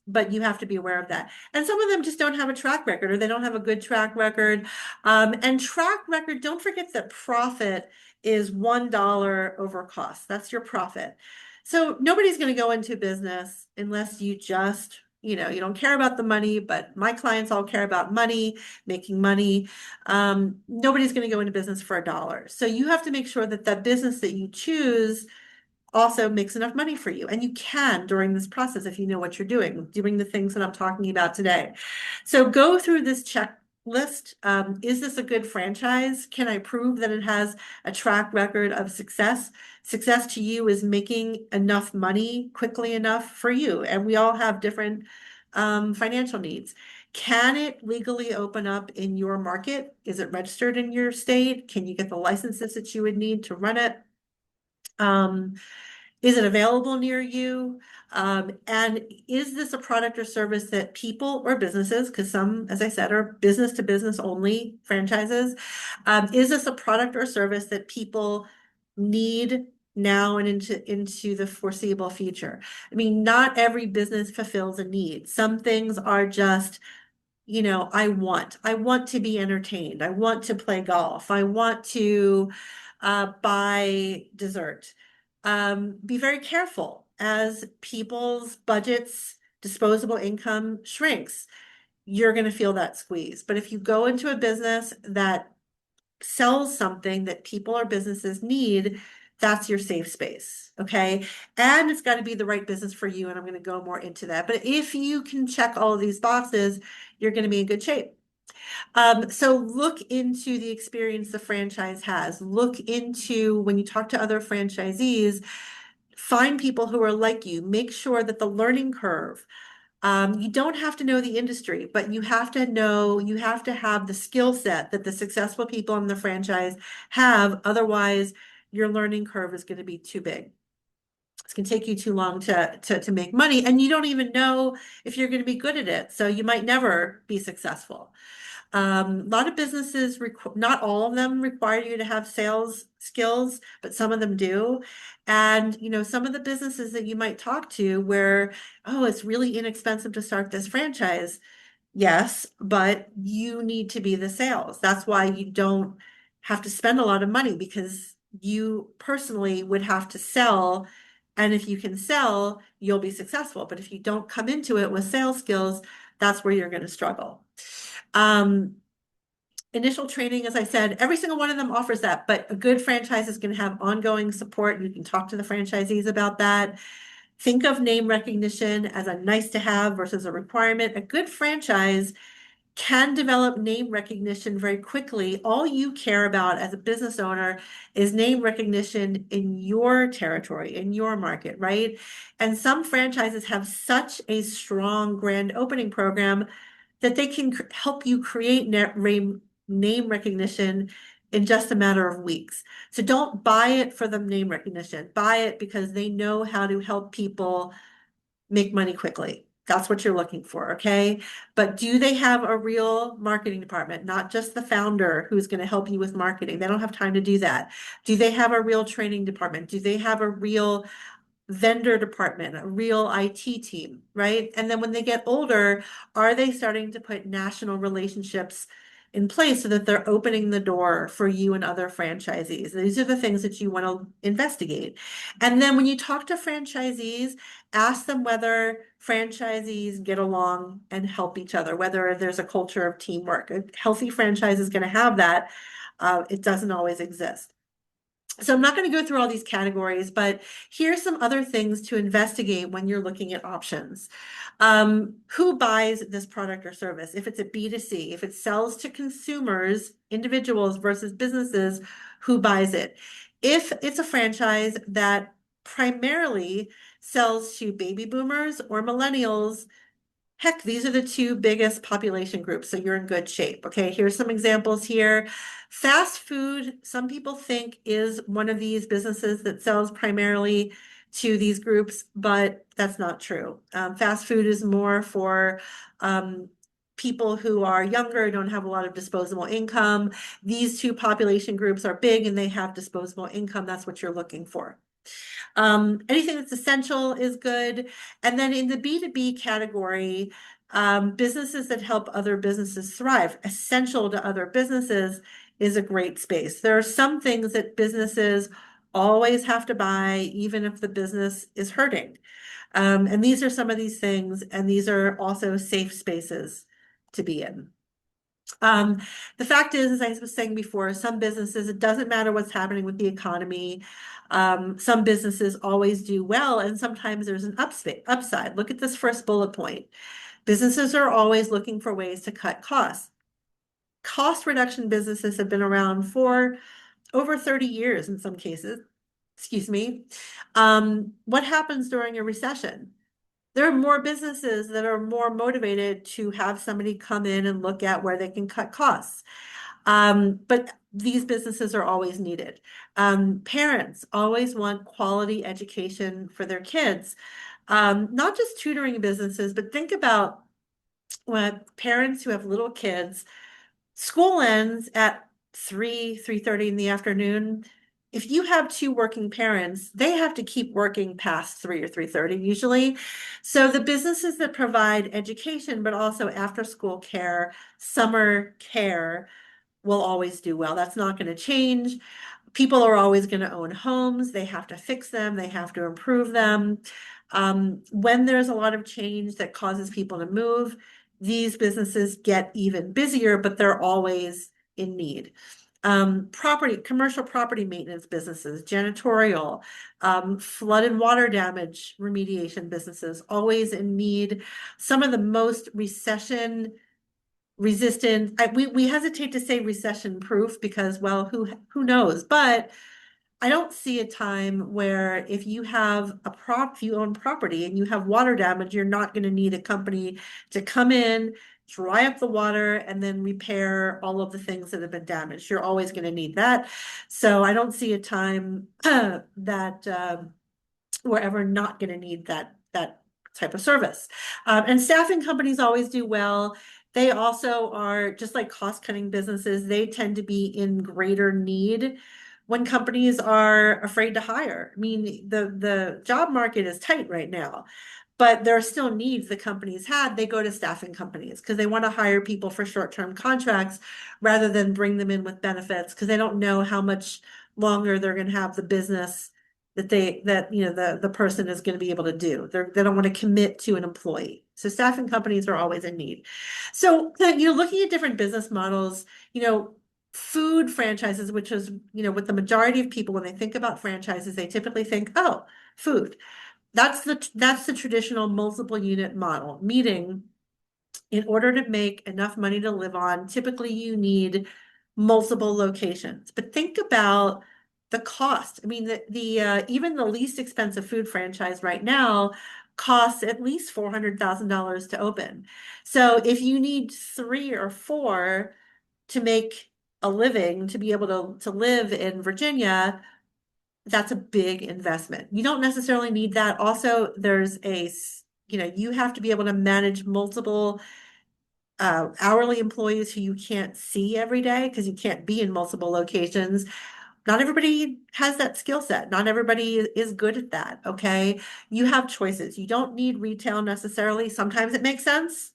S2: But you have to be aware of that. And some of them just don't have a track record, or they don't have a good track record. And track record, don't forget that profit is $1 over cost. That's your profit. So nobody's going to go into business unless you just, you don't care about the money, but my clients all care about money, making money. Nobody's going to go into business for $1. So you have to make sure that that business that you choose also makes enough money for you. And you can during this process if you know what you're doing the things that I'm talking about today. So go through this checklist. Is this a good franchise? Can I prove that it has a track record of success? Success to you is making enough money quickly enough for you. And we all have different financial needs. Can it legally open up in your market? Is it registered in your state? Can you get the licenses that you would need to run it? Is it available near you? And is this a product or service that people or businesses, because some, as I said, are business to business only franchises, is this a product or service that people need now and into the foreseeable future? I mean, not every business fulfills a need. Some things are just, I want to be entertained. I want to play golf. I want to buy dessert. Be very careful as people's budgets, disposable income shrinks. You're going to feel that squeeze. But if you go into a business that sells something that people or businesses need, that's your safe space. Okay. And it's got to be the right business for you. And I'm going to go more into that. But if you can check all of these boxes, you're going to be in good shape. So look into the experience the franchise has. Look into when you talk to other franchisees, find people who are like you. Make sure that the learning curve, you don't have to know the industry, but you have to have the skill set that the successful people in the franchise have. Otherwise, your learning curve is going to be too big. It's going to take you too long to make money, and you don't even know if you're going to be good at it. So you might never be successful. A lot of businesses, not all of them require you to have sales skills, but some of them do. And, some of the businesses that you might talk to where, oh, it's really inexpensive to start this franchise. Yes, but you need to be the sales. That's why you don't have to spend a lot of money because you personally would have to sell. And if you can sell, you'll be successful. But if you don't come into it with sales skills, that's where you're going to struggle. Um, Initial training, as I said, every single one of them offers that, but a good franchise is going to have ongoing support. You can talk to the franchisees about that. Think of name recognition as a nice to have versus a requirement. A good franchise can develop name recognition very quickly. All you care about as a business owner is name recognition in your territory, in your market, right? And some franchises have such a strong grand opening program that they can help you create name recognition in just a matter of weeks. So don't buy it for the name recognition. Buy it because they know how to help people make money quickly. That's what you're looking for, okay? But do they have a real marketing department, not just the founder who's going to help you with marketing? They don't have time to do that. Do they have a real training department? Do they have a real vendor department, a real IT team, right? And then when they get older, are they starting to put national relationships in place so that they're opening the door for you and other franchisees? These are the things that you want to investigate. And then when you talk to franchisees, ask them whether franchisees get along and help each other, whether there's a culture of teamwork. A healthy franchise is going to have that. It doesn't always exist. So I'm not going to go through all these categories, but here's some other things to investigate when you're looking at options. Who buys this product or service? If it's a B2C, if it sells to consumers, individuals versus businesses, who buys it? If it's a franchise that primarily sells to baby boomers or millennials, heck, these are the two biggest population groups, so you're in good shape. Okay, here's some examples here. Fast food, some people think is one of these businesses that sells primarily to these groups, but that's not true. Fast food is more for people who are younger, don't have a lot of disposable income. These two population groups are big and they have disposable income. That's what you're looking for. Anything that's essential is good. And then in the B2B category, businesses that help other businesses thrive, essential to other businesses is a great space. There are some things that businesses always have to buy, even if the business is hurting. And these are some of these things, and these are also safe spaces to be in. Um, the fact is, as I was saying before, some businesses, it doesn't matter what's happening with the economy. Some businesses always do well, and sometimes there's an upside. Look at this first bullet point. Businesses are always looking for ways to cut costs. Cost reduction businesses have been around for over 30 years in some cases. Excuse me. What happens during a recession? There are more businesses that are more motivated to have somebody come in and look at where they can cut costs. But these businesses are always needed. Parents always want quality education for their kids. Not just tutoring businesses, but think about when parents who have little kids, school ends at 3:30 in the afternoon. If you have two working parents, they have to keep working past 3 or 3:30 usually. So the businesses that provide education, but also after school care, summer care, will always do well. That's not going to change. People are always going to own homes. They have to fix them. They have to improve them. When there's a lot of change that causes people to move, these businesses get even busier, but they're always in need. Commercial property maintenance businesses, janitorial, flood and water damage remediation businesses, always in need. Some of the most recession resistant, we hesitate to say recession proof because, well, who knows? But I don't see a time where if you have if you own property and you have water damage, you're not going to need a company to come in, dry up the water, and then repair all of the things that have been damaged. You're always going to need that. So I don't see a time that we're ever not going to need that type of service. And staffing companies always do well. They also are just like cost-cutting businesses. They tend to be in greater need when companies are afraid to hire. I mean, the job market is tight right now, but there are still needs the companies had. They go to staffing companies because they want to hire people for short-term contracts rather than bring them in with benefits because they don't know how much longer they're going to have the business that you know the person is going to be able to do. They don't want to commit to an employee. So staffing companies are always in need. So you know, looking at different business models, you know, food franchises, which is you know, with the majority of people when they think about franchises, they typically think, oh, food. That's the traditional multiple unit model, meaning in order to make enough money to live on, typically you need multiple locations. But think about the cost. I mean, the even the least expensive food franchise right now costs at least $400,000 to open. So if you need three or four to make a living, to be able to live in Virginia, that's a big investment. You don't necessarily need that. Also, you know, you have to be able to manage multiple hourly employees who you can't see every day because you can't be in multiple locations. Not everybody has that skill set. Not everybody is good at that. Okay. You have choices. You don't need retail necessarily. Sometimes it makes sense,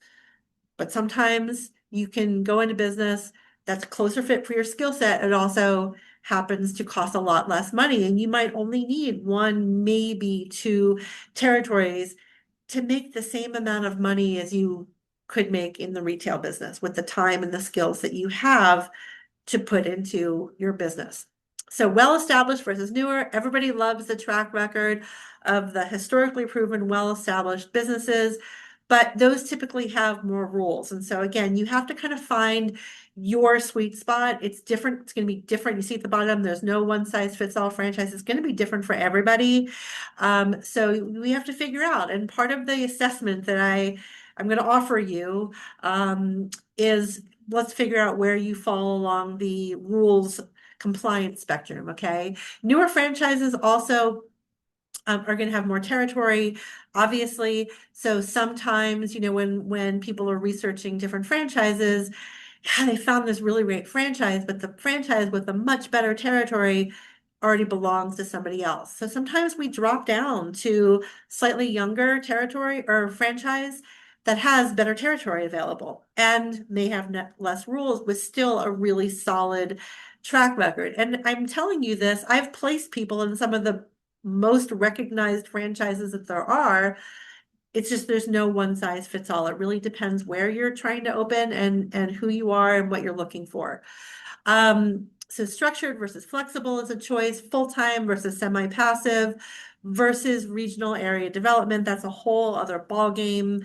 S2: but sometimes you can go into business that's closer fit for your skill set. It also happens to cost a lot less money, and you might only need one, maybe two territories to make the same amount of money as you could make in the retail business with the time and the skills that you have to put into your business. So well-established versus newer. Everybody loves the track record of the historically proven, well-established businesses, but those typically have more rules. And so again, you have to kind of find your sweet spot. It's different. It's going to be different. You see at the bottom, there's no one size fits all franchise. It's going to be different for everybody. So we have to figure out. And part of the assessment that I'm going to offer you is let's figure out where you fall along the rules compliance spectrum. Okay. Newer franchises also are going to have more territory, obviously. So sometimes, you know, when people are researching different franchises, yeah, they found this really great franchise, but the franchise with a much better territory already belongs to somebody else. So sometimes we drop down to slightly younger territory or franchise that has better territory available and may have less rules with still a really solid track record. And I'm telling you this, I've placed people in some of the most recognized franchises that there are. It's just there's no one size fits all. It really depends where you're trying to open and who you are and what you're looking for. So structured versus flexible is a choice, full-time versus semi-passive versus regional area development. That's a whole other ballgame.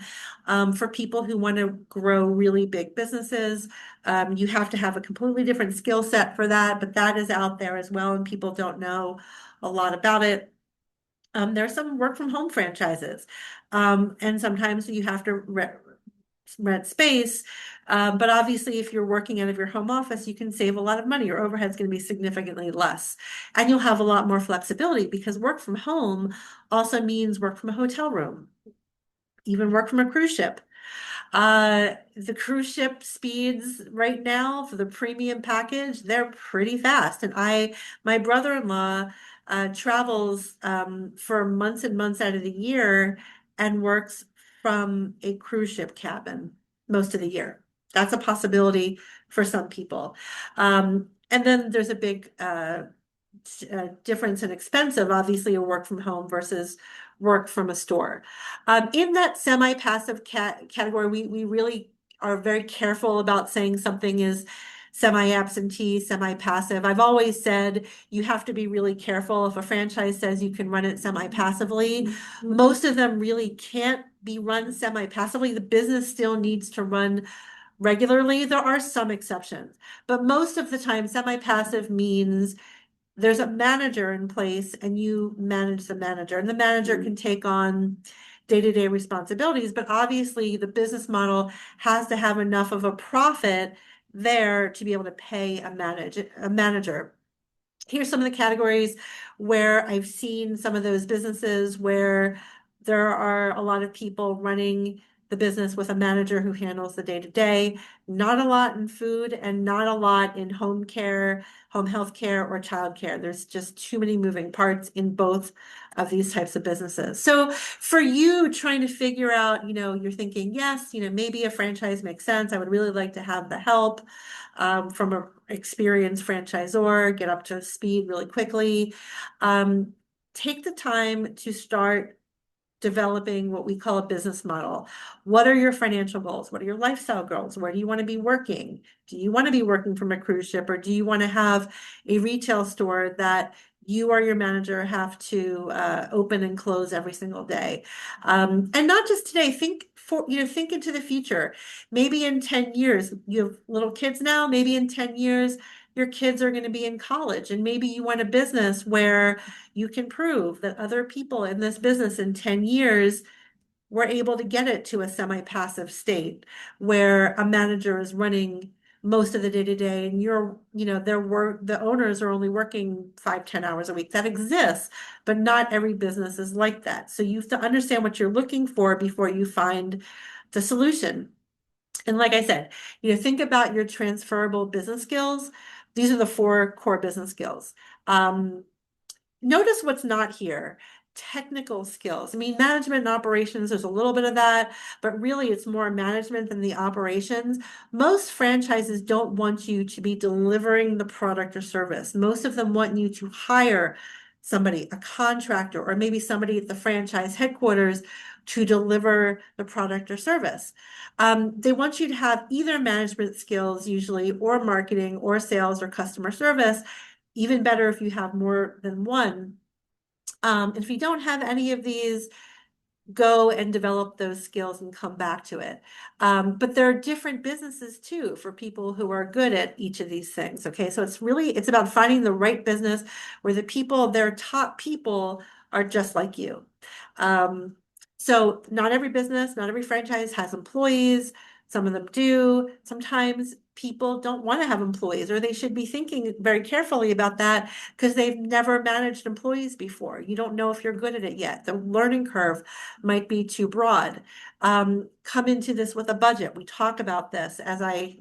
S2: For people who want to grow really big businesses, you have to have a completely different skill set for that, but that is out there as well, and people don't know a lot about it. There are some work from home franchises, and sometimes you have to rent space. But obviously, if you're working out of your home office, you can save a lot of money. Your overhead's going to be significantly less, and you'll have a lot more flexibility because work from home also means work from a hotel room, even work from a cruise ship. The cruise ship speeds right now for the premium package, they're pretty fast. And my brother-in-law travels for months and months out of the year and works from a cruise ship cabin most of the year. That's a possibility for some people. And then there's a big difference in expensive, obviously, a work from home versus work from a store. In that semi-passive category, we really are very careful about saying something is semi-absentee, semi-passive. I've always said you have to be really careful if a franchise says you can run it semi-passively. Most of them really can't be run semi-passively. The business still needs to run regularly. There are some exceptions, but most of the time, semi-passive means there's a manager in place and you manage the manager, and the manager can take on day-to-day responsibilities, but obviously the business model has to have enough of a profit there to be able to pay a manager. Here's some of the categories where I've seen some of those businesses where there are a lot of people running the business with a manager who handles the day-to-day. Not a lot in food and not a lot in home care, home health care, or child care. There's just too many moving parts in both of these types of businesses. So for you trying to figure out, you're thinking, yes, maybe a franchise makes sense. I would really like to have the help from an experienced franchisor, get up to speed really quickly. Um, Take the time to start developing what we call a business model. What are your financial goals? What are your lifestyle goals? Where do you want to be working? Do you want to be working from a cruise ship, or do you want to have a retail store that you or your manager have to open and close every single day? And not just today, think into the future. Maybe in 10 years, you have little kids now, maybe in 10 years, your kids are going to be in college, and maybe you want a business where you can prove that other people in this business in 10 years were able to get it to a semi-passive state where a manager is running most of the day-to-day, and the owners are only working 5, 10 hours a week. That exists, but not every business is like that. So you have to understand what you're looking for before you find the solution. And like I said, think about your transferable business skills. These are the 4 core business skills. Um, Notice what's not here. Technical skills. I mean, management and operations, there's a little bit of that, but really it's more management than the operations. Most franchises don't want you to be delivering the product or service. Most of them want you to hire somebody, a contractor, or maybe somebody at the franchise headquarters to deliver the product or service. They want you to have either management skills, usually, or marketing, or sales, or customer service. Even better if you have more than one. If you don't have any of these, go and develop those skills and come back to it. But there are different businesses too for people who are good at each of these things. Okay, so it's about finding the right business where their top people are just like you. Um, so not every business, not every franchise has employees. Some of them do. Sometimes people don't want to have employees, or they should be thinking very carefully about that because they've never managed employees before. You don't know if you're good at it yet. The learning curve might be too broad. Come into this with a budget. We talk about this as I,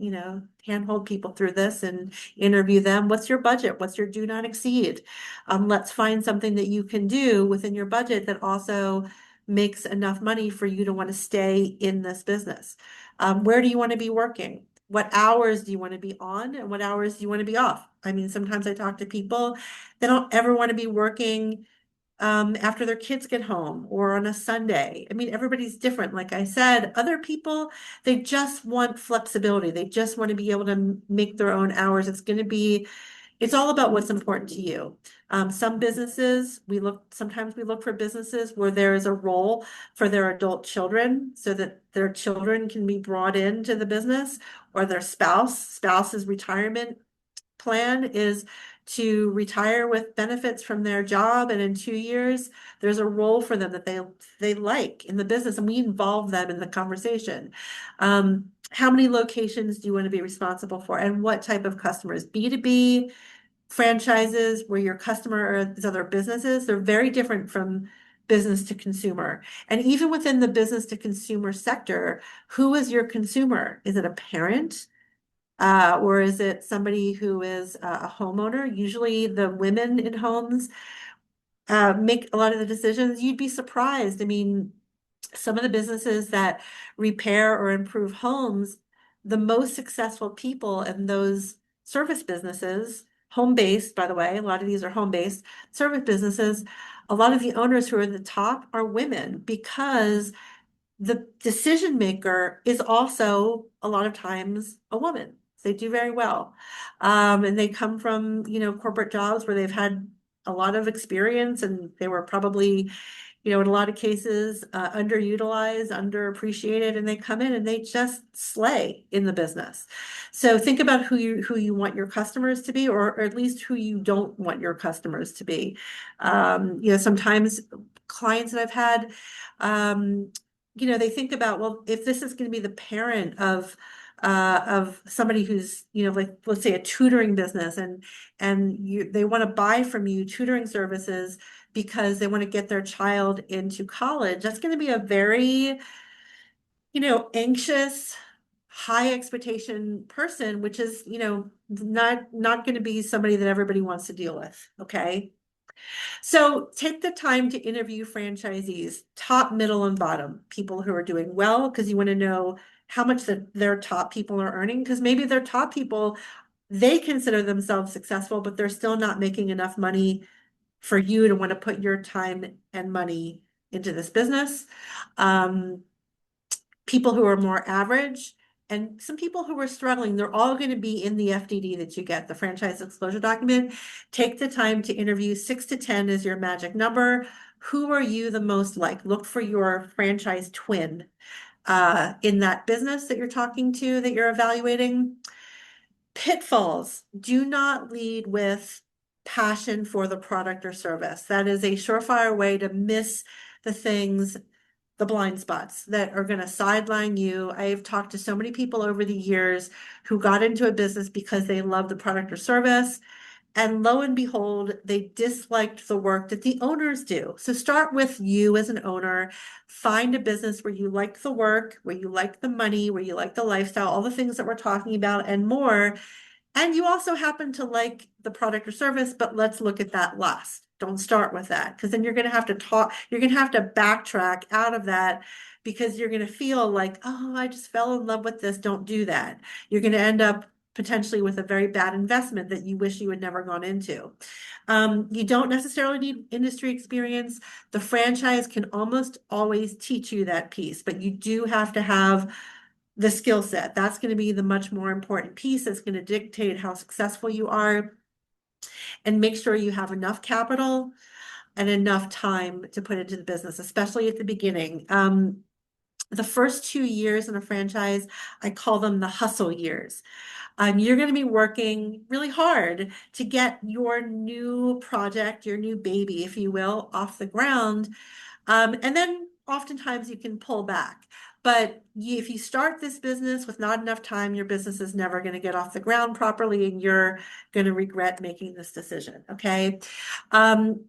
S2: handhold people through this and interview them. What's your budget? What's your do not exceed? Let's find something that you can do within your budget that also makes enough money for you to want to stay in this business. Where do you want to be working? What hours do you want to be on, and what hours do you want to be off? I mean, sometimes I talk to people, they don't ever want to be working after their kids get home or on a Sunday. I mean, everybody's different. Like I said, other people, they just want flexibility. They just want to be able to make their own hours. It's all about what's important to you. Some businesses, sometimes we look for businesses where there is a role for their adult children so that their children can be brought into the business, or their spouse's retirement plan is to retire with benefits from their job, and in 2 years there's a role for them that they like in the business, and we involve them in the conversation. How many locations do you want to be responsible for, and what type of customers? B2B franchises where your customer is other businesses, they're very different from business to consumer. And even within the business to consumer sector, who is your consumer? Is it a parent? Or is it somebody who is a homeowner? Usually the women in homes make a lot of the decisions. You'd be surprised. I mean, some of the businesses that repair or improve homes, the most successful people in those service businesses, home-based, by the way, a lot of these are home-based service businesses, a lot of the owners who are at the top are women because the decision maker is also a lot of times a woman. They do very well. And they come from, corporate jobs where they've had a lot of experience, and they were probably, in a lot of cases, underutilized, underappreciated, and they come in and they just slay in the business. So think about who you want your customers to be, or at least who you don't want your customers to be. Sometimes clients that I've had, um, they think about, well, if this is going to be the parent of somebody who's, like, let's say a tutoring business, and they want to buy from you tutoring services because they want to get their child into college, that's going to be a very, anxious, high expectation person, which is, not going to be somebody that everybody wants to deal with. Okay. So take the time to interview franchisees, top, middle, and bottom, people who are doing well, because you want to know how much their top people are earning, because maybe their top people, they consider themselves successful, but they're still not making enough money for you to want to put your time and money into this business. Um, People who are more average, and some people who are struggling, they're all going to be in the FDD that you get, the franchise disclosure document. Take the time to interview. 6 to 10 is your magic number. Who are you the most like? Look for your franchise twin in that business that you're talking to, that you're evaluating. Pitfalls: do not lead with passion for the product or service. That is a surefire way to miss the things, the blind spots that are going to sideline you. I've talked to so many people over the years who got into a business because they loved the product or service. And lo and behold, they disliked the work that the owners do. So start with you as an owner. Find a business where you like the work, where you like the money, where you like the lifestyle, all the things that we're talking about and more. And you also happen to like the product or service, but let's look at that last. Don't start with that, because then you're going to have to you're going to have to backtrack out of that, because you're going to feel like, oh, I just fell in love with this. Don't do that. You're going to end up potentially with a very bad investment that you wish you had never gone into. You don't necessarily need industry experience. The franchise can almost always teach you that piece, but you do have to have the skill set. That's going to be the much more important piece that's going to dictate how successful you are. And make sure you have enough capital and enough time to put into the business, especially at the beginning. The first 2 years in a franchise, I call them the hustle years. You're going to be working really hard to get your new project, your new baby, if you will, off the ground. And then oftentimes you can pull back. But if you start this business with not enough time, your business is never going to get off the ground properly, and you're going to regret making this decision. Okay. Um,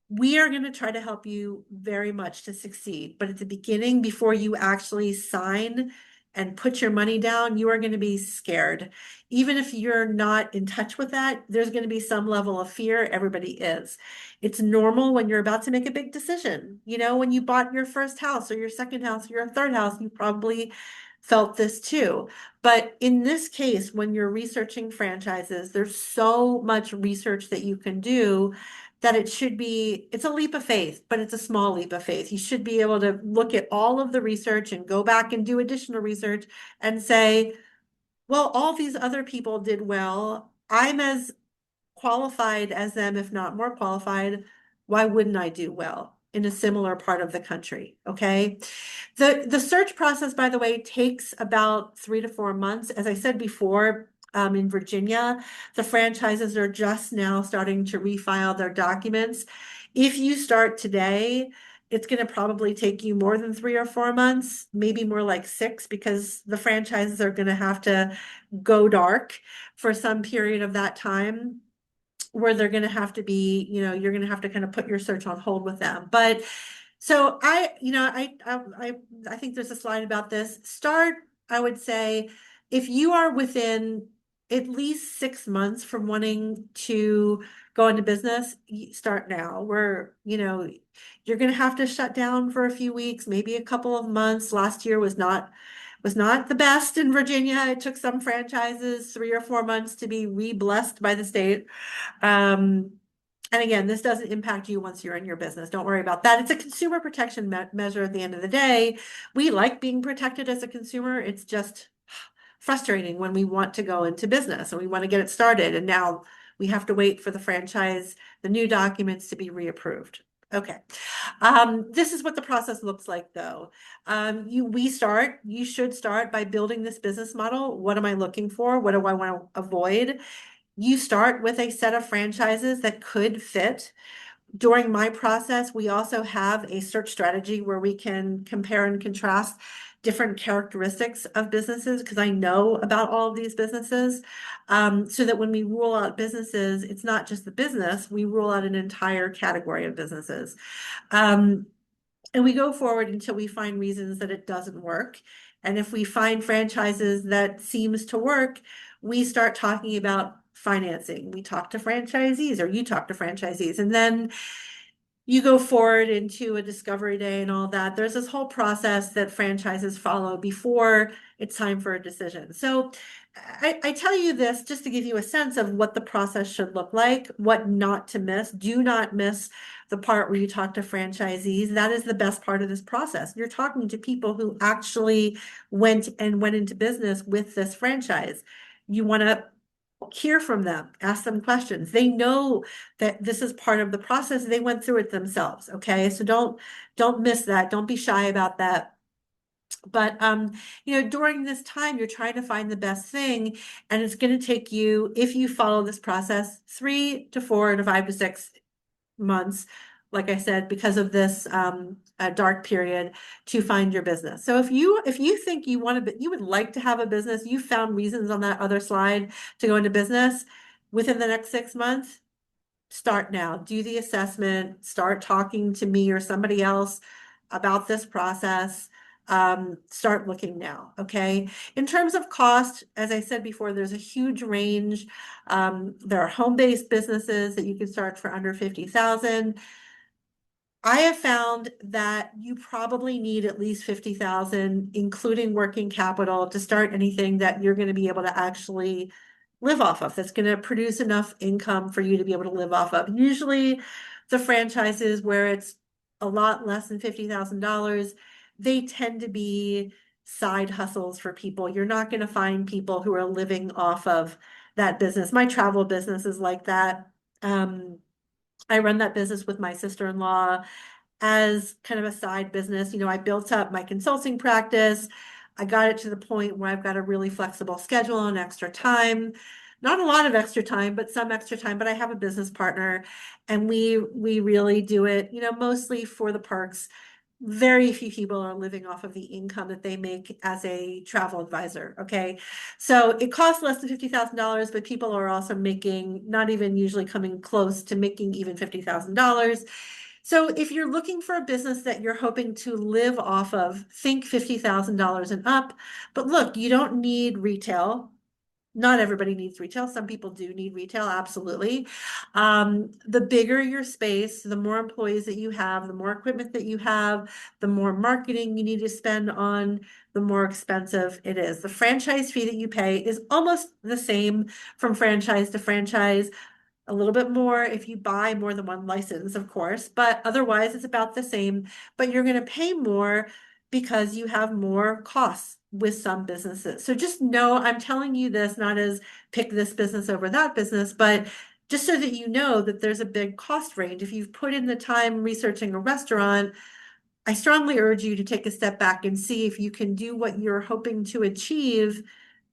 S2: we are going to try to help you very much to succeed. But at the beginning, before you actually sign and put your money down, you are going to be scared. Even if you're not in touch with that, there's going to be some level of fear. Everybody is. It's normal when you're about to make a big decision. When you bought your first house or your second house or your third house, you probably felt this too. But in this case, when you're researching franchises, there's so much research that you can do that it's a leap of faith, but it's a small leap of faith. You should be able to look at all of the research and go back and do additional research and say, well, all these other people did well. I'm as qualified as them, if not more qualified. Why wouldn't I do well in a similar part of the country? Okay. The search process, by the way, takes about 3 to 4 months. As I said before, in Virginia, the franchises are just now starting to refile their documents. If you start today, it's going to probably take you more than 3 or 4 months, maybe more like 6, because the franchises are going to have to go dark for some period of that time, where they're going to have to be, you're going to have to kind of put your search on hold with them. But so I think there's a slide about this. Start, I would say, if you are within at least 6 months from wanting to go into business, start now. You're going to have to shut down for a few weeks, maybe a couple of months. Last year was not the best in Virginia. It took some franchises 3 or 4 months to be re-blessed by the state. And again, this doesn't impact you once you're in your business. Don't worry about that. It's a consumer protection measure at the end of the day. We like being protected as a consumer. It's just frustrating when we want to go into business and we want to get it started. And now we have to wait for the new documents to be reapproved. Okay. This is what the process looks like, though. You should start by building this business model. What am I looking for? What do I want to avoid? You start with a set of franchises that could fit During my process, we also have a search strategy where we can compare and contrast different characteristics of businesses because I know about all of these businesses. So that when we rule out businesses, it's not just the business, we rule out an entire category of businesses. Um, and we go forward until we find reasons that it doesn't work. And if we find franchises that seems to work, we start talking about financing. We talk to franchisees, or you talk to franchisees, and then you go forward into a discovery day and all that. There's this whole process that franchises follow before it's time for a decision. So I tell you this just to give you a sense of what the process should look like, what not to miss. Do not miss the part where you talk to franchisees. That is the best part of this process. You're talking to people who actually went into business with this franchise. You want to hear from them, ask them questions. They know that this is part of the process. They went through it themselves. Okay. So don't miss that. Don't be shy about that. But during this time, you're trying to find the best thing, and it's going to take you, if you follow this process, 3 to 4 to 5 to 6 months, like I said, because of this dark period to find your business. So if you think you would like to have a business, you found reasons on that other slide to go into business within the next 6 months, start now. Do the assessment, start talking to me or somebody else about this process. Start looking now. Okay. In terms of cost, as I said before, there's a huge range. There are home-based businesses that you can start for under 50,000. I have found that you probably need at least 50,000, including working capital, to start anything that you're going to be able to actually live off of, that's going to produce enough income for you to be able to live off of. Usually the franchises where it's a lot less than $50,000, they tend to be side hustles for people. You're not going to find people who are living off of that business. My travel business is like that. I run that business with my sister-in-law as kind of a side business. I built up my consulting practice. I got it to the point where I've got a really flexible schedule and extra time. Not a lot of extra time, but some extra time. But I have a business partner, and we really do it, mostly for the perks. Very few people are living off of the income that they make as a travel advisor. Okay. So it costs less than $50,000, but people are also making, not even usually coming close to making even $50,000. So if you're looking for a business that you're hoping to live off of, think $50,000 and up. But look, you don't need retail. Not everybody needs retail. Some people do need retail, absolutely. The bigger your space, the more employees that you have, the more equipment that you have, the more marketing you need to spend on, the more expensive it is. The franchise fee that you pay is almost the same from franchise to franchise. A little bit more if you buy more than one license, of course, but otherwise it's about the same. But you're going to pay more because you have more costs with some businesses. So just know, I'm telling you this not as pick this business over that business, but just so that you know that there's a big cost range. If you've put in the time researching a restaurant, I strongly urge you to take a step back and see if you can do what you're hoping to achieve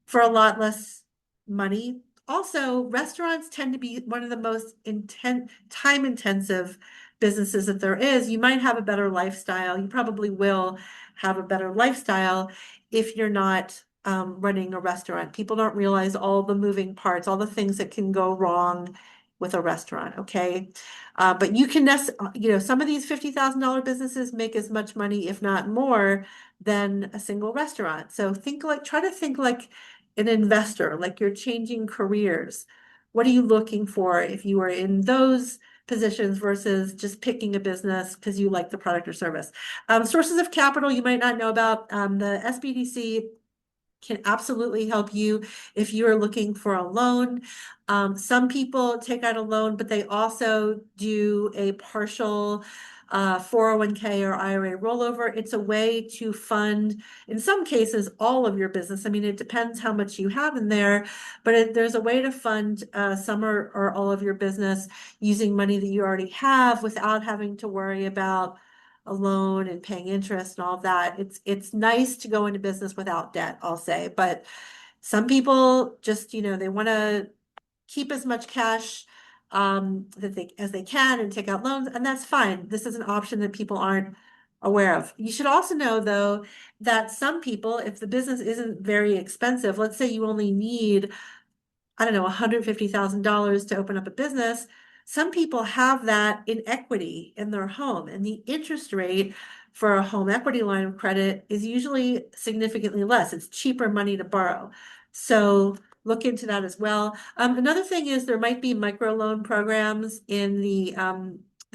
S2: for a lot less money. Also, restaurants tend to be one of the most time intensive businesses that there is. You might have a better lifestyle. You probably will have a better lifestyle if you're not running a restaurant. People don't realize all the moving parts, all the things that can go wrong with a restaurant. Okay. But you can, some of these $50,000 businesses make as much money, if not more, than a single restaurant. So try to think like an investor, like you're changing careers. What are you looking for if you are in those positions versus just picking a business because you like the product or service? Sources of capital you might not know about. The SBDC can absolutely help you if you are looking for a loan. Some people take out a loan, but they also do a partial 401k or IRA rollover. It's a way to fund, in some cases, all of your business. I mean, it depends how much you have in there, but there's a way to fund some or all of your business using money that you already have without having to worry about a loan and paying interest and all of that. It's nice to go into business without debt, I'll say, but some people just, they want to keep as much cash that they as they can and take out loans, and that's fine. This is an option that people aren't aware of. You should also know, though, that some people, if the business isn't very expensive, let's say you only need, I don't know, $150,000 to open up a business. Some people have that in equity in their home, and the interest rate for a home equity line of credit is usually significantly less. It's cheaper money to borrow. So look into that as well. Another thing is there might be microloan programs in the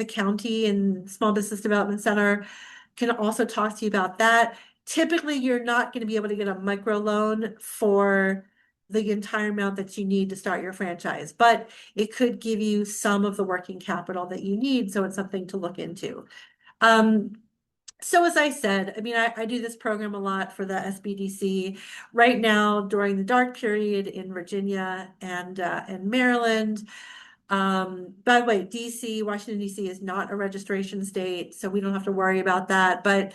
S2: county and Small Business Development Center can also talk to you about that. Typically, you're not going to be able to get a microloan for the entire amount that you need to start your franchise, but it could give you some of the working capital that you need. So it's something to look into. Um, so as I said, I mean, I do this program a lot for the SBDC right now during the dark period in Virginia and Maryland. By the way, DC, Washington, DC is not a registration state, so we don't have to worry about that. But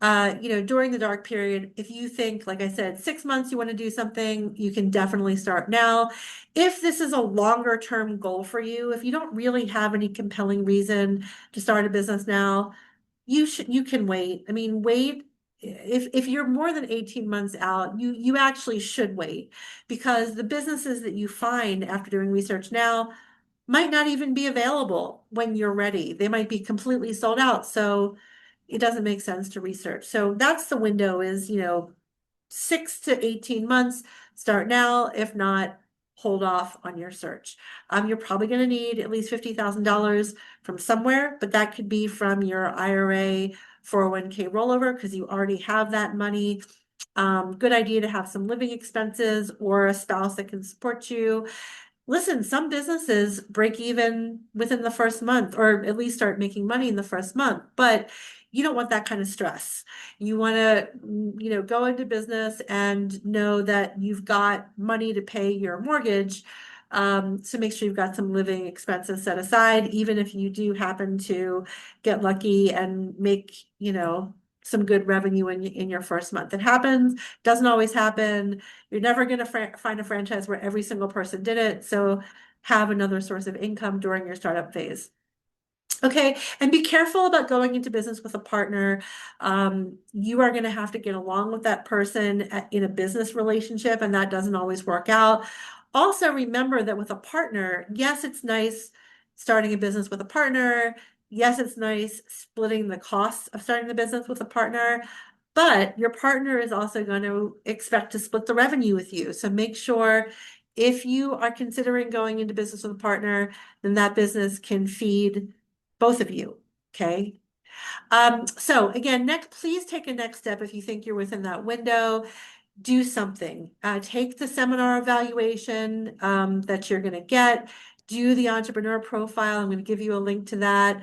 S2: during the dark period, if you think, like I said, 6 months you want to do something, you can definitely start now. If this is a longer term goal for you, if you don't really have any compelling reason to start a business now, you can wait. I mean, wait. If you're more than 18 months out, you actually should wait because the businesses that you find after doing research now might not even be available when you're ready. They might be completely sold out. So it doesn't make sense to research. So that's the window is, 6 to 18 months. Start now. If not, hold off on your search. You're probably going to need at least $50,000 from somewhere, but that could be from your IRA 401k rollover because you already have that money. Good idea to have some living expenses or a spouse that can support you. Listen, some businesses break even within the first month, or at least start making money in the first month, but you don't want that kind of stress. You want to, go into business and know that you've got money to pay your mortgage. So make sure you've got some living expenses set aside, even if you do happen to get lucky and make, some good revenue in your first month. It happens, doesn't always happen. You're never going to find a franchise where every single person did it. So have another source of income during your startup phase. Okay, and be careful about going into business with a partner. You are going to have to get along with that person in a business relationship, and that doesn't always work out. Also, remember that with a partner, yes, it's nice starting a business with a partner. Yes, it's nice splitting the costs of starting the business with a partner, but your partner is also going to expect to split the revenue with you. So make sure if you are considering going into business with a partner, then that business can feed both of you. Okay. So again, please take a next step if you think you're within that window. Do something. Take the seminar evaluation that you're going to get. Do the entrepreneur profile. I'm going to give you a link to that.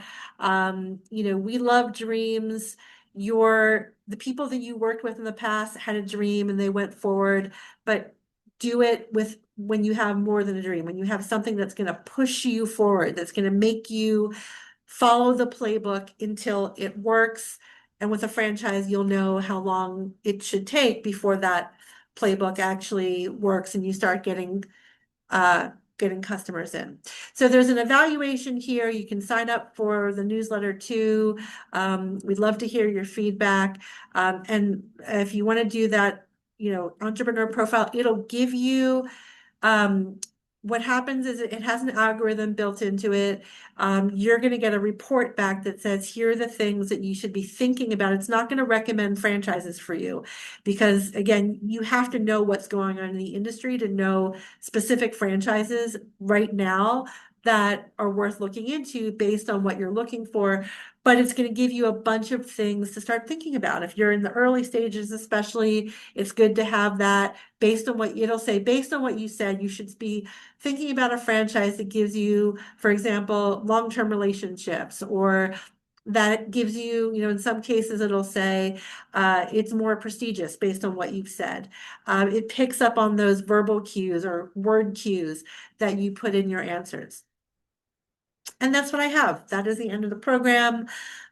S2: We love dreams. The people that you worked with in the past had a dream and they went forward, but do it with when you have more than a dream, when you have something that's going to push you forward, that's going to make you follow the playbook until it works. And with a franchise, you'll know how long it should take before that playbook actually works and you start getting customers in. So there's an evaluation here. You can sign up for the newsletter too. We'd love to hear your feedback. And if you want to do that, entrepreneur profile, it'll give you what happens is it has an algorithm built into it. You're going to get a report back that says, here are the things that you should be thinking about. It's not going to recommend franchises for you because, again, you have to know what's going on in the industry to know specific franchises right now that are worth looking into based on what you're looking for. But it's going to give you a bunch of things to start thinking about. If you're in the early stages, especially, it's good to have that based on what it'll say, based on what you said, you should be thinking about a franchise that gives you, for example, long-term relationships, or that gives you, in some cases it'll say it's more prestigious based on what you've said. It picks up on those verbal cues or word cues that you put in your answers. And that's what I have. That is the end of the program.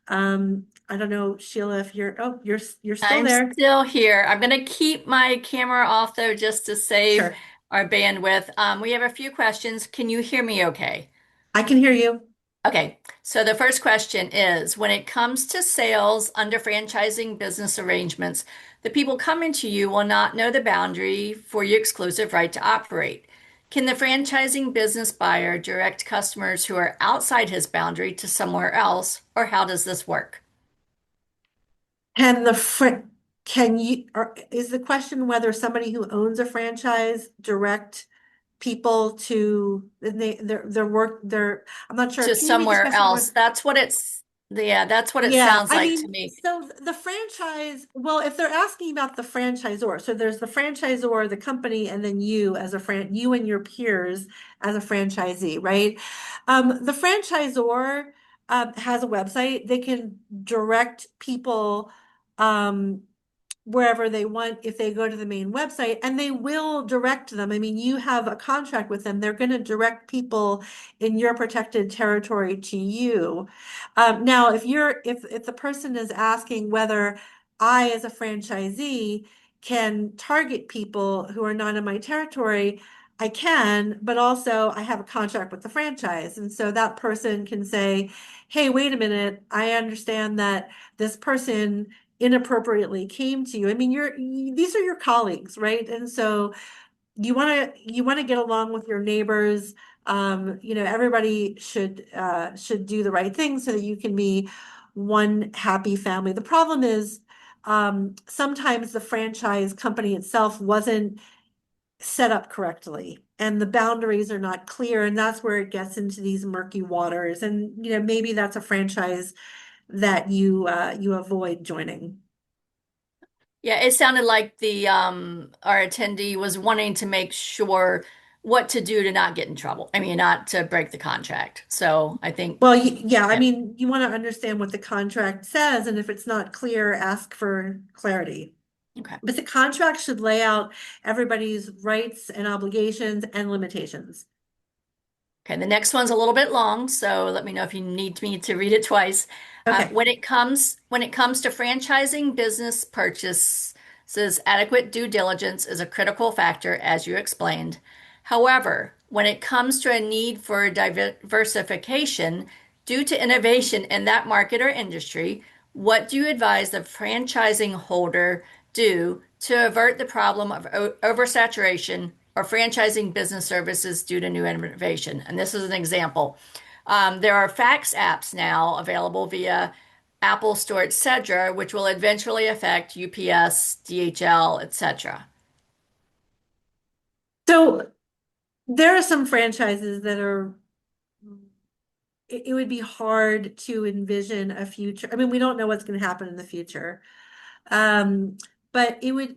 S2: I don't know, Sheila, if you're still
S1: I'm
S2: there.
S1: still here. I'm going to keep my camera off though, just to save
S2: Sure.
S1: our bandwidth. We have a few questions. Can you hear me okay?
S2: I can hear you.
S1: Okay, so the first question is, when it comes to sales under franchising business arrangements, the people coming to you will not know the boundary for your exclusive right to operate. Can the franchising business buyer direct customers who are outside his boundary to somewhere else, or how does this work?
S2: Can the fr can you, or is the question whether somebody who owns a franchise direct people to their work, I'm not sure.
S1: To
S2: Can you repeat the
S1: somewhere
S2: question?
S1: else. Yeah, that's what it
S2: Yeah,
S1: sounds
S2: I
S1: like to
S2: mean,
S1: me.
S2: so the franchise, well, if they're asking about the franchisor, so there's the franchisor, the company, and then you as you and your peers as a franchisee, right? The franchisor has a website. They can direct people um, wherever they want if they go to the main website, and they will direct them. I mean, you have a contract with them. They're going to direct people in your protected territory to you. Now, if the person is asking whether I, as a franchisee, can target people who are not in my territory, I can, but also I have a contract with the franchise. And so that person can say, hey, wait a minute, I understand that this person inappropriately came to you. I mean, these are your colleagues, right? And so you want to get along with your neighbors. Everybody should do the right thing so that you can be one happy family. The problem is sometimes the franchise company itself wasn't set up correctly and the boundaries are not clear, and that's where it gets into these murky waters. And maybe that's a franchise that you avoid joining.
S1: Yeah, it sounded like the our attendee was wanting to make sure what to do to not get in trouble. I mean, not to break the contract. So I think,
S2: Well, yeah, I
S1: yeah,
S2: mean, you want to understand what the contract says, and if it's not clear, ask for clarity.
S1: okay.
S2: But the contract should lay out everybody's rights and obligations and limitations.
S1: Okay, the next one's a little bit long, so let me know if you need me to read it twice.
S2: Okay.
S1: When it comes to franchising business purchases, adequate due diligence is a critical factor, as you explained. However, when it comes to a need for diversification due to innovation in that market or industry, what do you advise the franchising holder do to avert the problem of oversaturation or franchising business services due to new innovation? And this is an example. There are fax apps now available via Apple Store, etc., which will eventually affect UPS, DHL, etc.
S2: So there are some franchises that it would be hard to envision a future. I mean, we don't know what's going to happen in the future. Um, but it would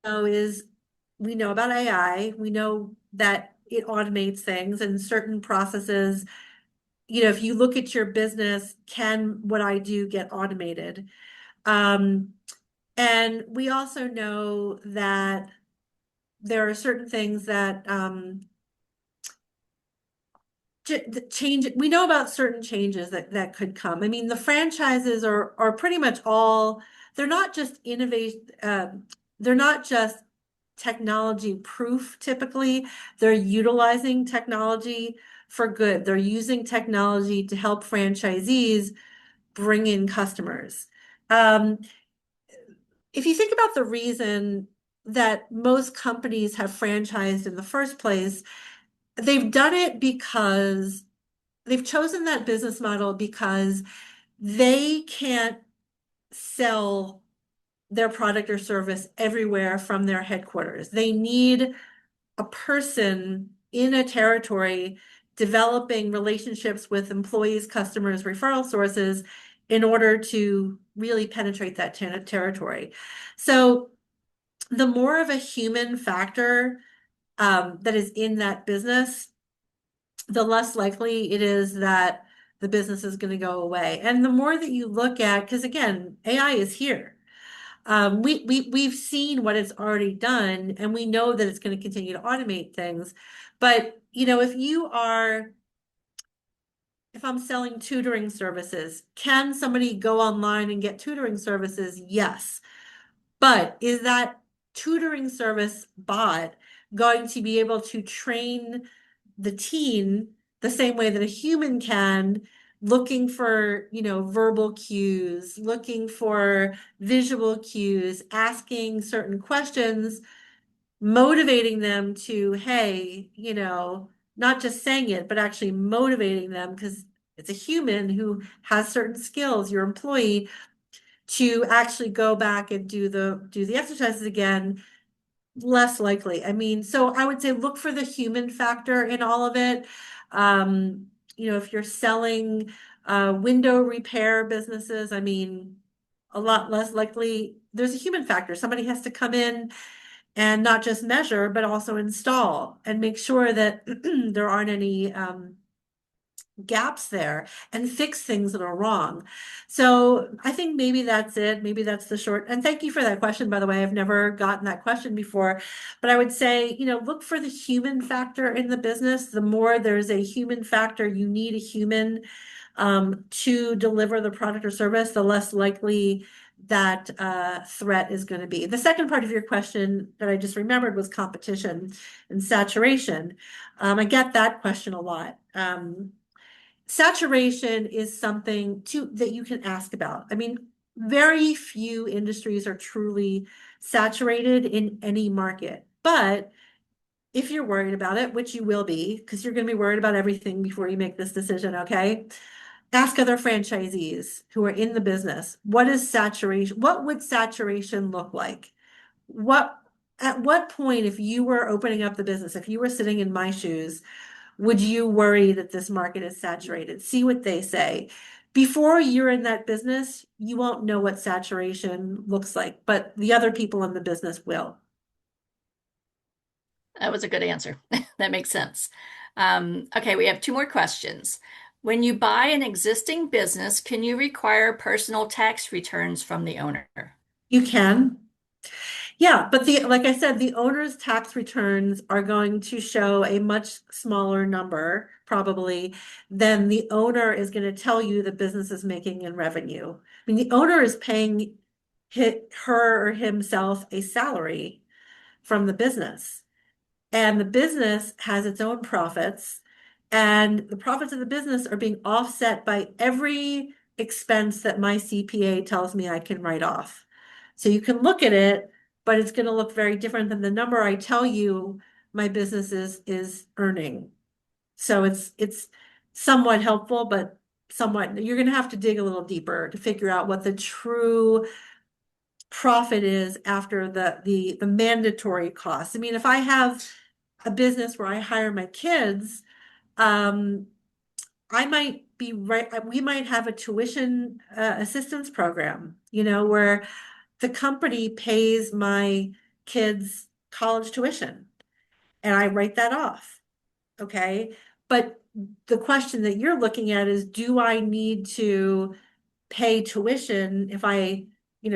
S2: know is we know about AI. We know that it automates things and certain processes. If you look at your business, can what I do get automated? Um, and we also know that there are certain things that the change. We know about certain changes that could come. I mean, the franchises are pretty much all. They're not just innovation. They're not just technology proof. Typically, they're utilizing technology for good. They're using technology to help franchisees bring in customers. Um, if you think about the reason that most companies have franchised in the first place, they've done it because they've chosen that business model because they can't sell their product or service everywhere from their headquarters. They need a person in a territory developing relationships with employees, customers, referral sources in order to really penetrate that territory. So the more of a human factor that is in that business, the less likely it is that the business is going to go away. And the more that you look at, because again, AI is here. We've seen what it's already done, and we know that it's going to continue to automate things. But if I'm selling tutoring services, can somebody go online and get tutoring services? Yes. But is that tutoring service bot going to be able to train the teen the same way that a human can, looking for, verbal cues, looking for visual cues, asking certain questions, motivating them to, hey, not just saying it, but actually motivating them because it's a human who has certain skills, your employee, to actually go back and do the exercises again, less likely. I mean, so I would say look for the human factor in all of it. If you're selling window repair businesses, I mean, a lot less likely there's a human factor. Somebody has to come in and not just measure, but also install and make sure that there aren't any gaps there and fix things that are wrong. So I think maybe that's it. Maybe that's the short. And thank you for that question, by the way. I've never gotten that question before, but I would say, look for the human factor in the business. The more there's a human factor, you need a human to deliver the product or service, the less likely that threat is going to be. The second part of your question that I just remembered was competition and saturation. I get that question a lot. Saturation is something that you can ask about. I mean, very few industries are truly saturated in any market. But if you're worried about it, which you will be, because you're going to be worried about everything before you make this decision, okay? Ask other franchisees who are in the business, what is saturation? What would saturation look like? What at what point, if you were opening up the business, if you were sitting in my shoes, would you worry that this market is saturated? See what they say. Before you're in that business, you won't know what saturation looks like, but the other people in the business will.
S1: That was a good answer. That makes sense. Okay, we have two more questions. When you buy an existing business, can you require personal tax returns from the owner?
S2: You can. Yeah, but like I said, the owner's tax returns are going to show a much smaller number, probably, than the owner is going to tell you the business is making in revenue. I mean, the owner is paying her or himself a salary from the business. And the business has its own profits, and the profits of the business are being offset by every expense that my CPA tells me I can write off. So you can look at it, but it's going to look very different than the number I tell you my business is earning. So it's somewhat helpful, but somewhat you're going to have to dig a little deeper to figure out what the true profit is after the mandatory costs. I mean, if I have a business where I hire my kids, um, I might be right. We might have a tuition assistance program, where the company pays my kids' college tuition and I write that off. Okay. But the question that you're looking at is, do I need to pay tuition if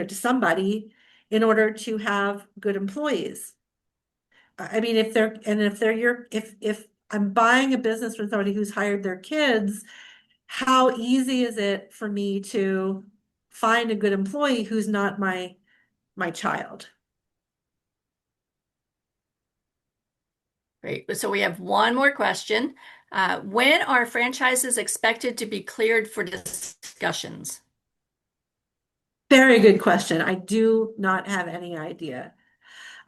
S2: to somebody in order to have good employees? I mean, if I'm buying a business from somebody who's hired their kids, how easy is it for me to find a good employee who's not my child?
S1: Great. So we have one more question. When are franchises expected to be cleared for discussions?
S2: Very good question. I do not have any idea.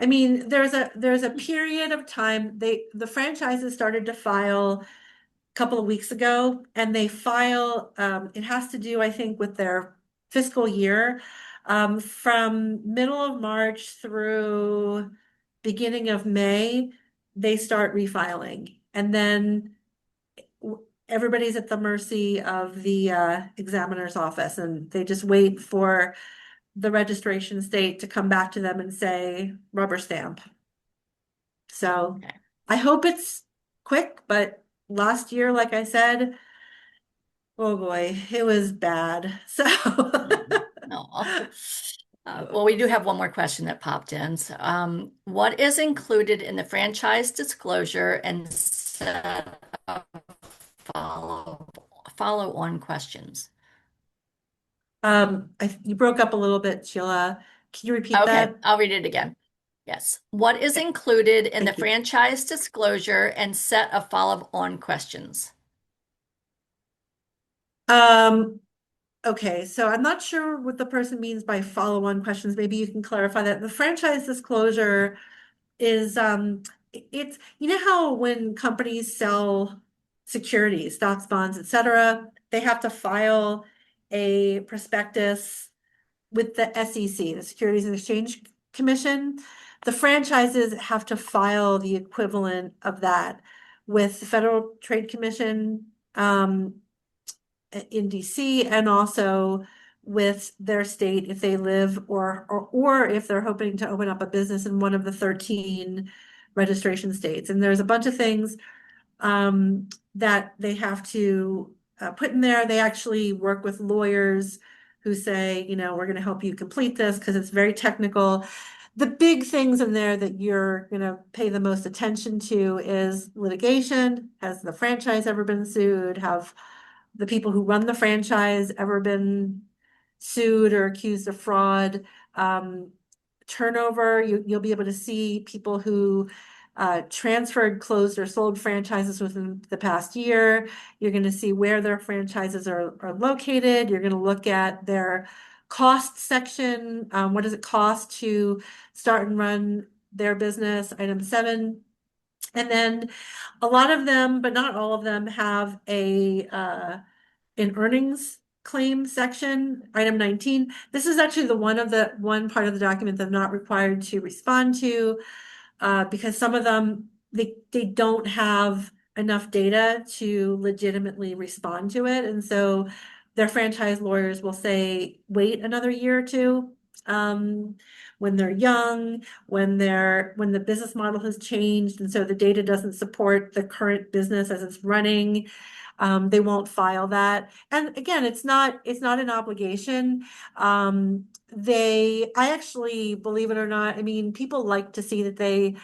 S2: I mean, there's a period of time the franchises started to file a couple of weeks ago, and they file it has to do, I think, with their fiscal year, from middle of March through beginning of May, they start refiling, and then everybody's at the mercy of the examiner's office, and they just wait for the registration state to come back to them and say rubber stamp. So
S1: Okay.
S2: I hope it's quick, but last year, like I said, oh boy, it was bad. So
S1: No. Well, we do have one more question that popped in. So, what is included in the franchise disclosure and set of follow-on questions?
S2: you broke up a little bit, Sheila. Can you repeat
S1: Okay,
S2: that?
S1: I'll read it again. Yes. What is
S2: Okay,
S1: included in the
S2: thank you.
S1: franchise disclosure and set of follow-on questions?
S2: Um, okay, so I'm not sure what the person means by follow-on questions. Maybe you can clarify that. The franchise disclosure is it's how when companies sell securities, stocks, bonds, etc., they have to file a prospectus with the SEC, the Securities and Exchange Commission. The franchises have to file the equivalent of that with the Federal Trade Commission in DC, and also with their state if they live or if they're hoping to open up a business in one of the 13 registration states. And there's a bunch of things that they have to put in there. They actually work with lawyers who say, we're going to help you complete this because it's very technical. The big things in there that you're going to pay the most attention to is litigation. Has the franchise ever been sued? Have the people who run the franchise ever been sued or accused of fraud? Um, Turnover, you'll be able to see people who transferred, closed, or sold franchises within the past year. You're going to see where their franchises are located. You're going to look at their cost section. What does it cost to start and run their business? Item 7. And then a lot of them, but not all of them, have an earnings claim section, item 19. This is actually the one part of the document that I'm not required to respond to because some of them they don't have enough data to legitimately respond to it, and so their franchise lawyers will say wait another year or two. Um, when they're young, when the business model has changed, and so the data doesn't support the current business as it's running, they won't file that. And again, it's not an obligation. I actually, believe it or not, I mean, people like to see that they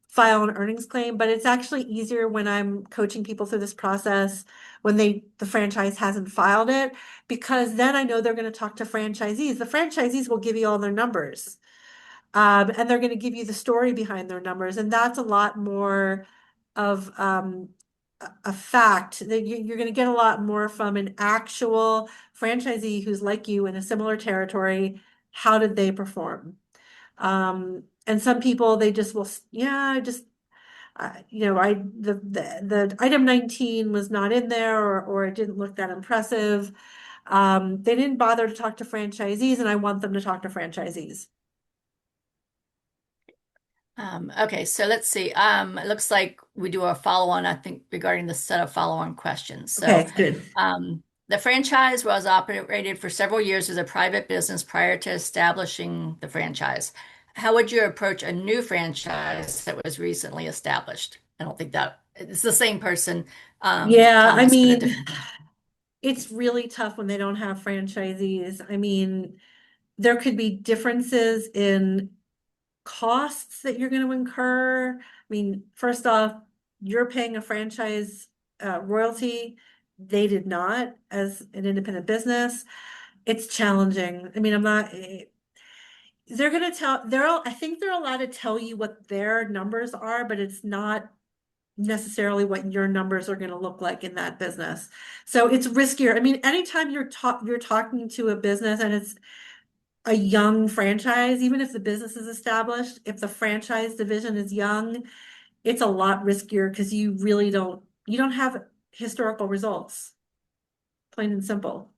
S2: file an earnings claim, but it's actually easier when I'm coaching people through this process when the franchise hasn't filed it, because then I know they're going to talk to franchisees. The franchisees will give you all their numbers. And they're going to give you the story behind their numbers. And that's a lot more of a fact that you're going to get a lot more from an actual franchisee who's like you in a similar territory. How did they perform? And some people, they just will, yeah, just, the item 19 was not in there, or it didn't look that impressive. They didn't bother to talk to franchisees, and I want them to talk to franchisees.
S1: Okay, so let's see. It looks like we do a follow-on, I think, regarding the set of follow-on questions. So,
S2: Okay, good.
S1: the franchise was operated for several years as a private business prior to establishing the franchise. How would you approach a new franchise that was recently established? I don't think that it's the same person,
S2: Yeah, I
S1: Thomas, but a
S2: mean,
S1: different.
S2: it's really tough when they don't have franchisees. I mean, there could be differences in costs that you're going to incur. I mean, first off, you're paying a franchise royalty. They did not as an independent business. It's challenging. I mean, I'm not, they're going to tell, I think they're allowed to tell you what their numbers are, but it's not necessarily what your numbers are going to look like in that business. So it's riskier. I mean, anytime you're talking to a business and it's a young franchise, even if the business is established, if the franchise division is young, it's a lot riskier because you don't have historical results, plain and simple.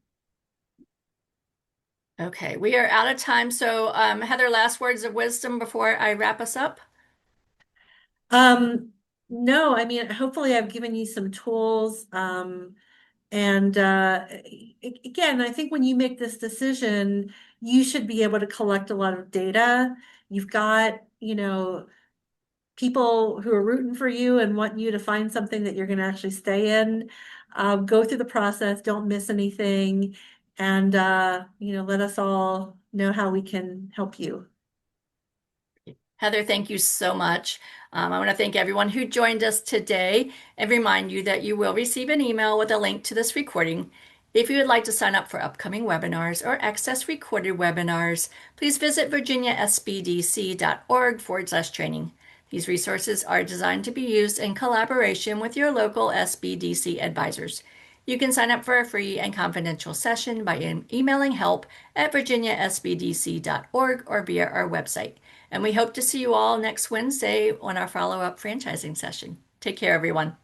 S1: Okay, we are out of time. So, Heather, last words of wisdom before I wrap us up.
S2: Um, no, I mean, hopefully I've given you some tools. And again, I think when you make this decision, you should be able to collect a lot of data. You've got, people who are rooting for you and want you to find something that you're going to actually stay in. Go through the process, don't miss anything, and let us all know how we can help you.
S1: Heather, thank you so much. I want to thank everyone who joined us today and remind you that you will receive an email with a link to this recording. If you would like to sign up for upcoming webinars or access recorded webinars, please visit virginiasbdc.org/training. These resources are designed to be used in collaboration with your local SBDC advisors. You can sign up for a free and confidential session by emailing help@virginiasbdc.org or via our website. And we hope to see you all next Wednesday on our follow-up franchising session. Take care, everyone.